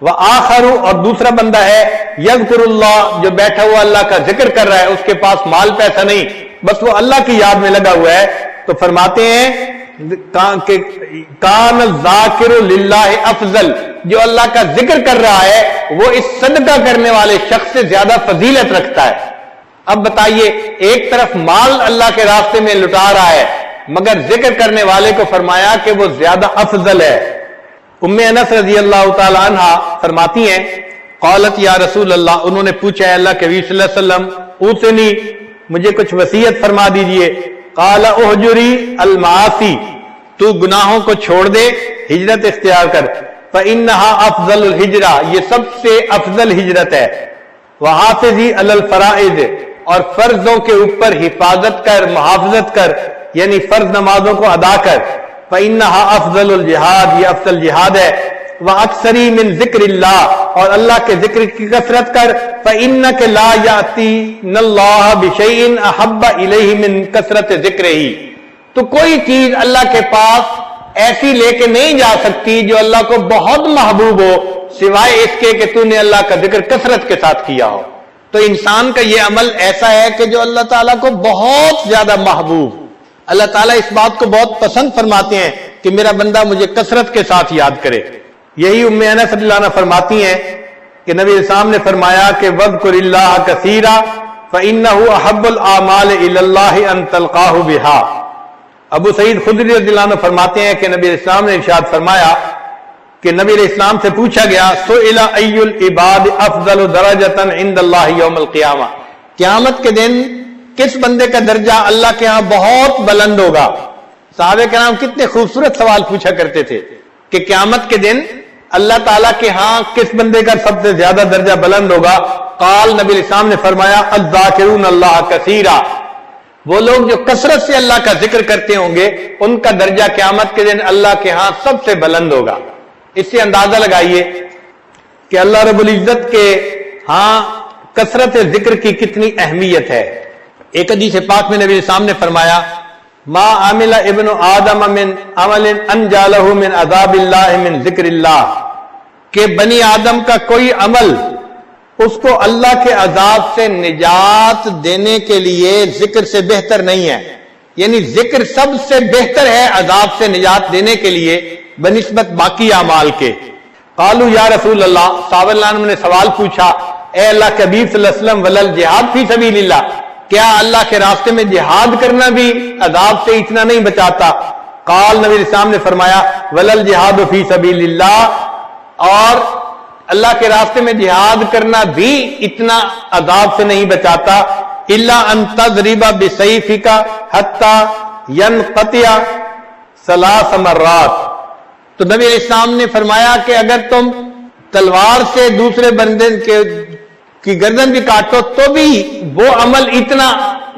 وآخر، اور دوسرا بندہ ہے یذکر اللہ، جو بیٹھا ہوا اللہ کا ذکر کر رہا ہے، اس کے پاس مال پیسہ نہیں، بس وہ اللہ کی یاد میں لگا ہوا ہے، تو فرماتے ہیں کہ کان الذاکر للہ افضل، جو اللہ کا ذکر کر رہا ہے وہ اس صدقہ کرنے والے شخص سے زیادہ فضیلت رکھتا ہے۔ اب بتائیے، ایک طرف مال اللہ کے راستے میں لٹا رہا ہے مگر ذکر کرنے والے کو فرمایا کہ وہ زیادہ افضل ہے۔ ام انس رضی اللہ تعالی عنہ فرماتی ہیں قالت یا رسول اللہ، انہوں نے پوچھا ہے اللہ کے نبی صلی اللہ علیہ وسلم اوصنی، مجھے کچھ وصیت فرما دیجئے۔ قال اہجری المعاصی، تو گناہوں کو چھوڑ دے، ہجرت اختیار کر، فإنها افضل الہجرہ، یہ سب سے افضل ہجرت ہے، وحافظی علی الفرائض، اور فرضوں کے اوپر حفاظت کر، محافظت کر، یعنی فرض نمازوں کو ادا کر، فإنها افضل الجہاد، یہ افضل جہاد ہے، وأکثری من ذکر اللہ، اور اللہ کے ذکر کی کثرت کر، فإنک لا یأتین اللہ بشیء احب الیہ من کثرت ذکرہ، تو کوئی چیز اللہ کے پاس ایسی لے کے نہیں جا سکتی جو اللہ کو بہت محبوب ہو سوائے اس کے کہ تو نے اللہ کا ذکر کثرت کے ساتھ کیا ہو۔ تو انسان کا یہ عمل ایسا ہے کہ جو اللہ تعالیٰ کو بہت زیادہ محبوب، اللہ تعالیٰ اس بات کو بہت پسند فرماتے ہیں کہ میرا بندہ مجھے کثرت کے ساتھ یاد کرے. یہی ام انس رضی اللہ عنہ فرماتی ہیں کہ نبی اسلام نے فرمایا کہ وَاذْكُرِ اللَّهَ كَثِيرًا فَإِنَّهُ أَحَبُّ الْأَعْمَالِ إِلَى اللَّهِ أَن تَلْقَاهُ بِهَا. ابو سعید خدری رضی اللہ عنہ فرماتے ہیں کہ نبی اسلام نے ارشاد فرمایا کہ نبی علیہ السلام سے پوچھا گیا سئل أَيُّ الْعِبَادِ أَفْضَلُ دَرَجَةً عِندَ اللَّهِ يَوْمَ الْقِيَامَةِ. قیامت کے دن کس بندے کا درجہ اللہ کے ہاں بہت بلند ہوگا؟ صحابہ کرام کتنے خوبصورت سوال پوچھا کرتے تھے کہ قیامت کے دن اللہ تعالیٰ کے ہاں کس بندے کا سب سے زیادہ درجہ بلند ہوگا؟ قال نبی علیہ السلام نے فرمایا الذاکرون اللہ کثیرا. وہ لوگ جو کثرت سے اللہ کا ذکر کرتے ہوں گے ان کا درجہ قیامت کے دن اللہ کے ہاں سب سے بلند ہوگا. اس سے اندازہ لگائیے کہ اللہ رب العزت کے ہاں کثرت ذکر کی کتنی اہمیت ہے. ایک حدیث پاک میں نبی السلام نے فرمایا ما عمل ابن آدم من عمل انجالہ من عذاب اللہ من ذکر اللہ، کہ بنی آدم کا کوئی عمل اس کو اللہ کے عذاب سے نجات دینے کے لیے ذکر سے بہتر نہیں ہے. یعنی ذکر سب سے بہتر ہے عذاب سے نجات دینے کے لیے بنسبت باقی اعمال کے. قالوا یا رسول اللہ، صحابہ کرام نے سوال پوچھا اے اللہ کے حبیب صلی اللہ علیہ وسلم ولل جہاد فی سبیل اللہ، کیا اللہ کے راستے میں جہاد کرنا بھی عذاب سے اتنا نہیں بچاتا؟ قال نبی اسلام نے فرمایا ولل جہاد فی سبیل اللہ، اور اللہ کے راستے میں جہاد کرنا بھی اتنا عذاب سے نہیں بچاتا. الا ان تضرب بسیفک حتی ینقطع 3 مرات. تو نبی علیہ السلام نے فرمایا کہ اگر تم تلوار سے دوسرے بندے کی گردن بھی کاٹو تو بھی وہ عمل اتنا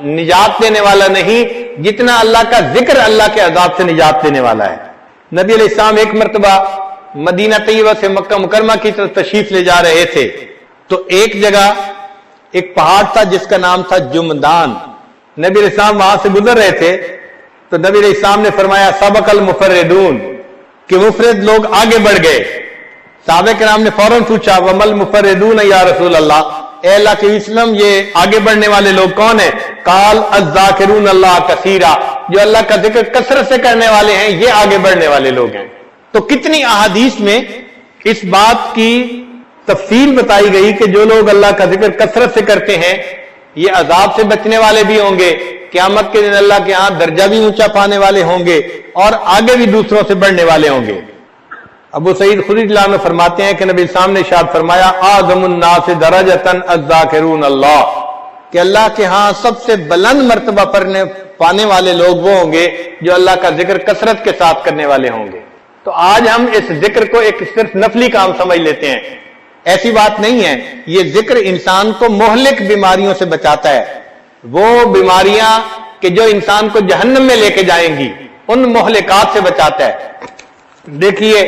نجات دینے والا نہیں جتنا اللہ کا ذکر اللہ کے عذاب سے نجات دینے والا ہے. نبی علیہ السلام ایک مرتبہ مدینہ طیبہ سے مکہ مکرمہ کی طرف تشریف لے جا رہے تھے تو ایک جگہ ایک پہاڑ تھا جس کا نام تھا جمدان. نبی علیہ السلام وہاں سے گزر رہے تھے تو نبی علیہ السلام نے فرمایا سبق المفردون، کہ مفرد لوگ آگے بڑھ گئے. صحابہ کرام نے فوراً پوچھا ومل مفردون یا رسول اللہ، اے اللہ کے وسلم یہ آگے بڑھنے والے لوگ کون ہیں؟ قال الذاکرون اللہ کثیرا، جو اللہ کا ذکر کثرت سے کرنے والے ہیں یہ آگے بڑھنے والے لوگ ہیں. تو کتنی احادیث میں اس بات کی تفصیل بتائی گئی کہ جو لوگ اللہ کا ذکر کثرت سے کرتے ہیں یہ عذاب سے بچنے والے بھی ہوں گے، قیامت کے دن اللہ کے ہاں درجہ بھی اونچا پانے والے ہوں گے اور آگے بھی دوسروں سے بڑھنے والے ہوں گے. ابو سعید خدری رضی اللہ عنہ فرماتے ہیں کہ نبی صاحب نے ارشاد فرمایا اعظم الناس درجۃ الذاکرون اللہ، کہ اللہ کے ہاں سب سے بلند مرتبہ پانے والے لوگ وہ ہوں گے جو اللہ کا ذکر کثرت کے ساتھ کرنے والے ہوں گے. تو آج ہم اس ذکر کو ایک صرف نفلی کام سمجھ لیتے ہیں. ایسی بات نہیں ہے. یہ ذکر انسان کو مہلک بیماریوں سے بچاتا ہے. وہ بیماریاں کہ جو انسان کو جہنم میں لے کے جائیں گی ان مہلکات سے بچاتا ہے. دیکھیے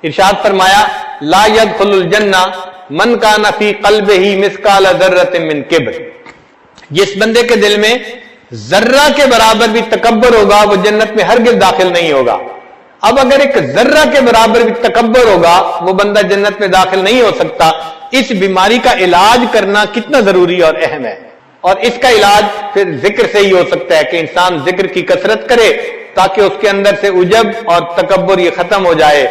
ارشاد فرمایا لا يدخل الجنہ من کان فی قلبہ مثقال ذرۃ من کبر، جس بندے کے دل میں ذرہ کے برابر بھی تکبر ہوگا وہ جنت میں ہرگز داخل نہیں ہوگا. اب اگر ایک ذرہ کے برابر بھی تکبر ہوگا وہ بندہ جنت میں داخل نہیں ہو سکتا. اس بیماری کا علاج کرنا کتنا ضروری اور اہم ہے، اور اس کا علاج پھر ذکر سے ہی ہو سکتا ہے کہ انسان ذکر کی کثرت کرے تاکہ اس کے اندر سے عجب اور تکبر یہ ختم ہو جائے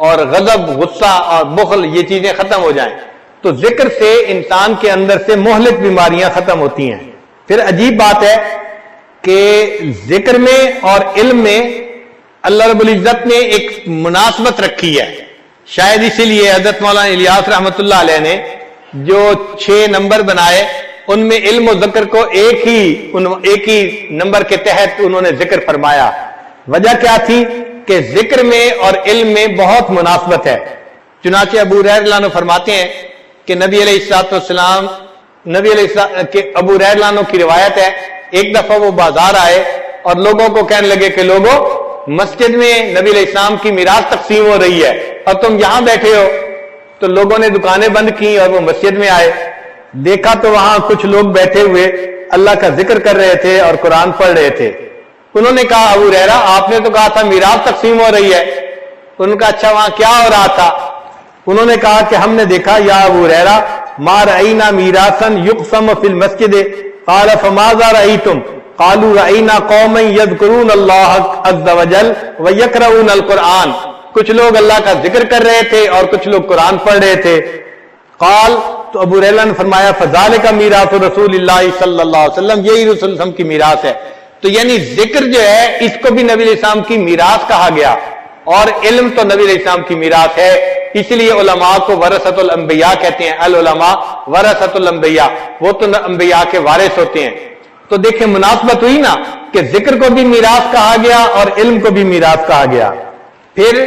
اور غضب غصہ اور بخل یہ چیزیں ختم ہو جائیں. تو ذکر سے انسان کے اندر سے مہلک بیماریاں ختم ہوتی ہیں. پھر عجیب بات ہے کہ ذکر میں اور علم میں اللہ رب العزت نے ایک مناسبت رکھی ہے. شاید اسی لیے حضرت مولانا الیاس رحمۃ اللہ علیہ نے جو 6 نمبر بنائے ان میں علم و ذکر کو ایک ہی نمبر کے تحت انہوں نے ذکر فرمایا. وجہ کیا تھی کہ ذکر میں اور علم میں بہت مناسبت ہے. چنانچہ ابو ہریرہ عنہ فرماتے ہیں کہ نبی علیہ السلام ابو ہریرہ عنہ کی روایت ہے ایک دفعہ وہ بازار آئے اور لوگوں کو کہنے لگے کہ لوگوں مسجد میں نبی علیہ السلام کی میراث تقسیم ہو رہی ہے اور تم یہاں بیٹھے ہو. تو لوگوں نے دکانیں بند کی اور وہ مسجد میں آئے. دیکھا تو وہاں کچھ لوگ بیٹھے ہوئے اللہ کا ذکر کر رہے تھے اور قرآن پڑھ رہے تھے. انہوں نے کہا ابو ہریرہ آپ نے تو کہا تھا میراث تقسیم ہو رہی ہے. انہوں نے کہا اچھا وہاں کیا ہو رہا تھا؟ انہوں نے کہا کہ ہم نے دیکھا یا ابو ہریرہ ما رأینا میراثا یقسم فی المسجد قال فماذا رأیتم قالوا رأینا قوما یذکرون اللہ عز وجل ویقرؤون القرآن، کچھ لوگ اللہ کا ذکر کر رہے تھے اور کچھ لوگ قرآن پڑھ رہے تھے. قال، تو ابو ہریرہ نے فرمایا فذالک میراث رسول اللہ صلی اللہ علیہ وسلم، یہی رسول اللہ علیہ وسلم کی میراث ہے. تو یعنی ذکر جو ہے اس کو بھی نبی علیہ السلام کی میراث کہا گیا، اور علم تو نبی علیہ السلام کی میراث ہے. اس لیے علماء کو ورثۃ الانبیاء کہتے ہیں. العلماء ورثۃ الانبیاء، وہ تو انبیاء کے وارث ہوتے ہیں. تو دیکھیں مناسبت ہوئی نا کہ ذکر کو بھی میراث کہا گیا اور علم کو بھی میراث کہا گیا. پھر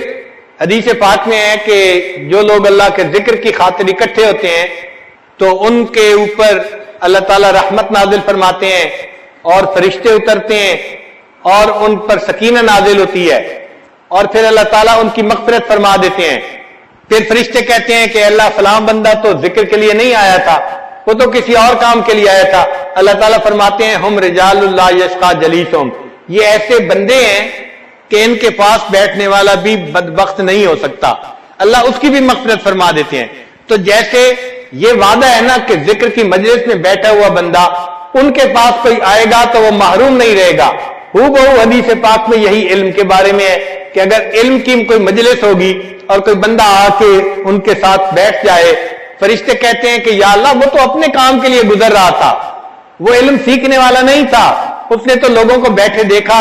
حدیث پاک میں ہے کہ جو لوگ اللہ کے ذکر کی خاطر اکٹھے ہوتے ہیں تو ان کے اوپر اللہ تعالیٰ رحمت نازل فرماتے ہیں اور فرشتے اترتے ہیں اور ان پر سکینہ نازل ہوتی ہے، اور پھر اللہ تعالیٰ ان کی مغفرت فرما دیتے ہیں. پھر فرشتے کہتے ہیں کہ اللہ فلاں بندہ تو ذکر کے لیے نہیں آیا تھا، وہ تو کسی اور کام کے لیے آیا تھا. اللہ تعالیٰ فرماتے ہیں ہم رجال اللہ یشقا جلیسہم، یہ ایسے بندے ہیں کہ ان کے پاس بیٹھنے والا بھی بدبخت نہیں ہو سکتا. اللہ اس کی بھی مغفرت فرما دیتے ہیں. تو جیسے یہ وعدہ ہے نا کہ ذکر کی مجلس میں بیٹھا ہوا بندہ ان کے پاس کوئی آئے گا تو وہ محروم نہیں رہے گا. ہو بہو حدیث پاک میں یہی علم کے بارے میں ہے کہ اگر علم کی کوئی مجلس ہوگی اور کوئی بندہ آ کے ان کے ساتھ بیٹھ جائے، فرشتے کہتے ہیں کہ یا اللہ وہ تو اپنے کام کے لیے گزر رہا تھا، وہ علم سیکھنے والا نہیں تھا، اس نے تو لوگوں کو بیٹھے دیکھا،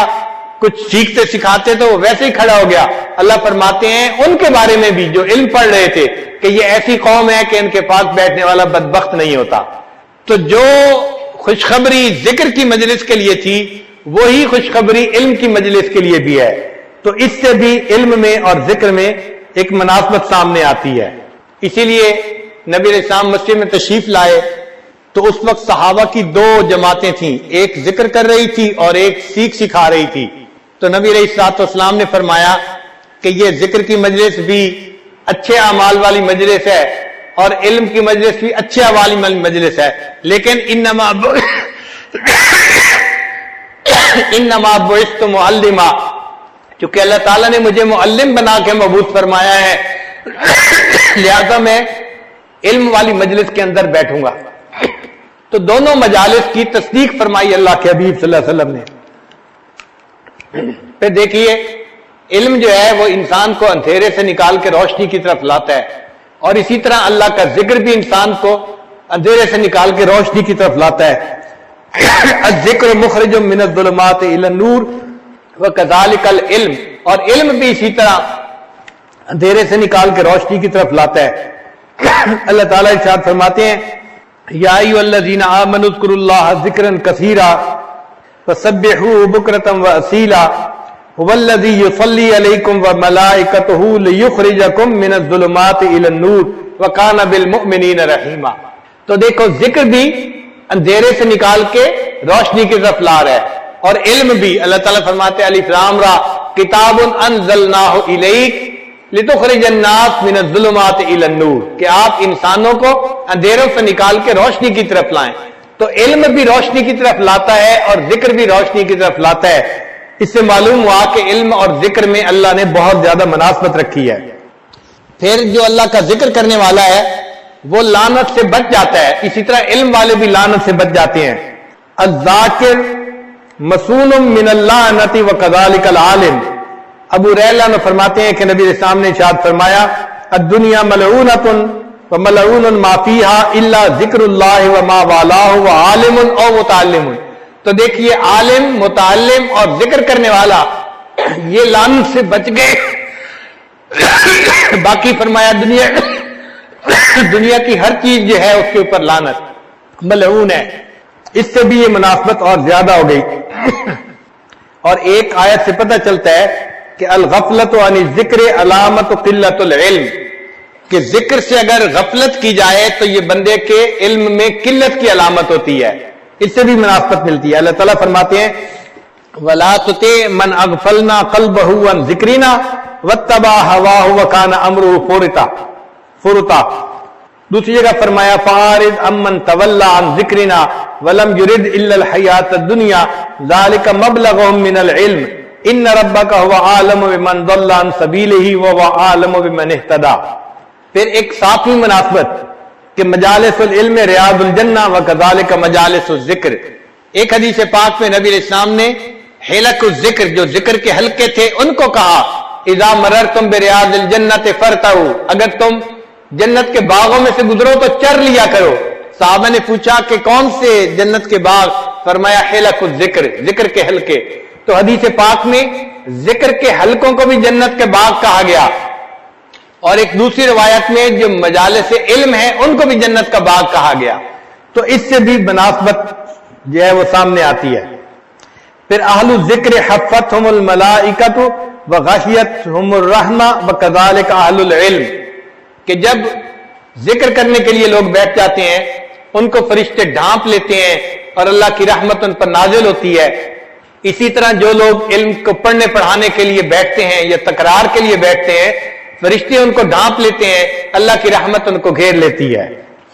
کچھ سیکھتے سکھاتے تو وہ ویسے ہی کھڑا ہو گیا. اللہ فرماتے ہیں ان کے بارے میں بھی جو علم پڑھ رہے تھے کہ یہ ایسی قوم ہے کہ ان کے پاس بیٹھنے والا بدبخت نہیں ہوتا. تو جو خوشخبری ذکر کی مجلس کے لیے تھی وہی خوشخبری علم کی مجلس کے لیے بھی ہے. تو اس سے بھی علم میں اور ذکر میں ایک مناسبت سامنے آتی ہے. اسی لیے نبی علیہ السلام مسجد میں تشریف لائے تو اس وقت صحابہ کی دو جماعتیں تھیں، ایک ذکر کر رہی تھی اور ایک سیکھ سکھا رہی تھی. تو نبی علیہ الصلوۃ والسلام نے فرمایا کہ یہ ذکر کی مجلس بھی اچھے اعمال والی مجلس ہے اور علم کی مجلس بھی اچھے اعمال والی مجلس ہے، لیکن انما بعثت معلما، چونکہ اللہ تعالیٰ نے مجھے معلم بنا کے مبعوث فرمایا ہے لہذا میں علم والی مجلس کے اندر بیٹھوں گا. تو دونوں مجالس کی تصدیق فرمائی اللہ کے حبیب صلی اللہ علیہ وسلم نے. پھر دیکھیے علم جو ہے وہ انسان کو اندھیرے سے نکال کے روشنی کی طرف لاتا ہے، اور اسی طرح اللہ کا ذکر بھی انسان کو اندھیرے سے نکال کے روشنی کی طرف لاتا ہے. الذکر مخرج من الظلمات الی النور وکذالک العلم، اور علم بھی اسی طرح اندھیرے سے نکال کے روشنی کی طرف لاتا ہے. اللہ تعالیٰ ارشاد فرماتے ہیں یا ایھا الذین آمنوا اذکروا اللہ ذکرا کثیرا فسبحوہ بکرۃ واصیلا هو الذی یصلی علیکم وملائکتہ لیخرجکم من الظلمات الی النور وکان بالمؤمنین رحیما. تو دیکھو ذکر بھی اندھیرے سے نکال کے روشنی کی طرف لا رہا ہے، اور علم بھی اللہ تعالیٰ فرماتے ہیں الف لام را کتاب انزلناہ الیک لتخرج الناس من الظلمات الی النور، کہ آپ انسانوں کو اندھیروں سے نکال کے روشنی کی طرف لائیں. تو علم بھی روشنی کی طرف لاتا ہے اور ذکر بھی روشنی کی طرف لاتا ہے. اس سے معلوم ہوا کہ علم اور ذکر میں اللہ نے بہت زیادہ مناسبت رکھی ہے. پھر جو اللہ کا ذکر کرنے والا ہے وہ لعنت سے بچ جاتا ہے، اسی طرح علم والے بھی لعنت سے بچ جاتے ہیں. الذاکر مسون من اللعنت وکذالک العالم. ابو ریلہ نے فرماتے ہیں کہ نبی علیہ السلام نے ارشاد فرمایا الدنیا ملعونۃ وملعون ما فیہا الا ذکر اللہ وما والاہ وعالم او متعلم. تو دیکھیے عالم، متعلم اور ذکر کرنے والا یہ لعنت سے بچ گئے. باقی فرمایا دنیا کی ہر چیز جو ہے اس کے اوپر لعنت ملعون ہے. اس سے بھی یہ مناسبت اور زیادہ ہو گئی. اور ایک آیت سے پتہ چلتا ہے کہ الغفلت عن الذکر علامت قلت العلم، کہ ذکر سے اگر غفلت کی جائے تو یہ بندے کے علم میں قلت کی علامت ہوتی ہے. اس سے بھی مناسبت ملتی ہے. اللہ تعالیٰ فرماتے ہیں وَلَا تُطِعْ مَنْ أَغْفَلْنَا قَلْبَهُ عَنْ ذِكْرِنَا وَاتَّبَعَ هَوَاهُ وَكَانَ أَمْرُهُ فُرُطًا. دوسری جگہ فرمایا فَأَعْرِضْ عَمَّنْ تَوَلَّىٰ عَنْ ذِكْرِنَا وَلَمْ يُرِدْ إِلَّا الْحَيَاةَ الدُّنْيَا ذَلِكَ مَبْلَغُهُم مِّنَ الْعِلْمِ إِنَّ رَبَّكَ هُوَ أَعْلَمُ بِمَنْ ضَلَّ عَنْ سَبِيلِهِ وَهُوَ أَعْلَمُ بِمَنِ اهْتَدَىٰ. پھر ایک ساتویں مناسبت کہ مجالس العلم ریاض الجنہ وکذالک مجالس الذکر، ایک حدیث پاک میں نبی علیہ السلام نے حلق الذکر، جو ذکر کے حلقے تھے، ان کو کہا اذا مررتم بریاض الجنت فرتعوا، اگر تم جنت کے باغوں میں سے گزرو تو چر لیا کرو۔ صحابہ نے پوچھا کہ کون سے جنت کے باغ؟ فرمایا حلق الذکر، ذکر کے حلقے۔ تو حدیث پاک میں ذکر کے حلقوں کو بھی جنت کے باغ کہا گیا، اور ایک دوسری روایت میں جو مجالس علم ہیں ان کو بھی جنت کا باغ کہا گیا۔ تو اس سے بھی مناسبت جو ہے وہ سامنے آتی ہے۔ پھر اہل الذکر حفتہم الملائکۃ وغشیتہم الرحمہ وکذالک اہل العلم، کہ جب ذکر کرنے کے لیے لوگ بیٹھ جاتے ہیں ان کو فرشتے ڈھانپ لیتے ہیں اور اللہ کی رحمت ان پر نازل ہوتی ہے۔ اسی طرح جو لوگ علم کو پڑھنے پڑھانے کے لیے بیٹھتے ہیں یا تکرار کے لیے بیٹھتے ہیں، فرشتے ان کو ڈھانپ لیتے ہیں، اللہ کی رحمت ان کو گھیر لیتی ہے۔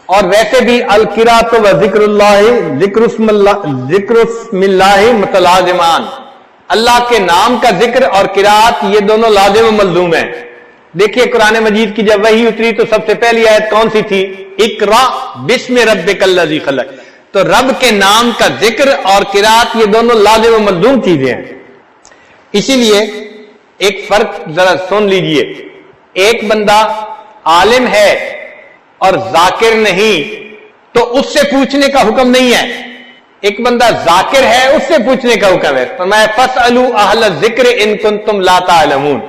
اور ویسے بھی القراۃ و ذکر اللہ، ذکر اسم اللہ متلازمان، اللہ کے نام کا ذکر اور قرات یہ دونوں لازم و ملزوم ہیں۔ دیکھیے قرآن مجید کی جب وحی اتری تو سب سے پہلی آیت کون سی تھی؟ اقرا بسم ربک الذی خلق۔ تو رب کے نام کا ذکر اور قرات یہ دونوں لازم و ملزوم چیزیں ہیں۔ اسی لیے ایک فرق ذرا سن لیجئے، ایک بندہ عالم ہے اور ذاکر نہیں تو اس سے پوچھنے کا حکم نہیں ہے، ایک بندہ ذاکر ہے اس سے پوچھنے کا حکم ہے۔ فرمایا فاسألوا اہل الذکر ان کنتم لا تعلمون،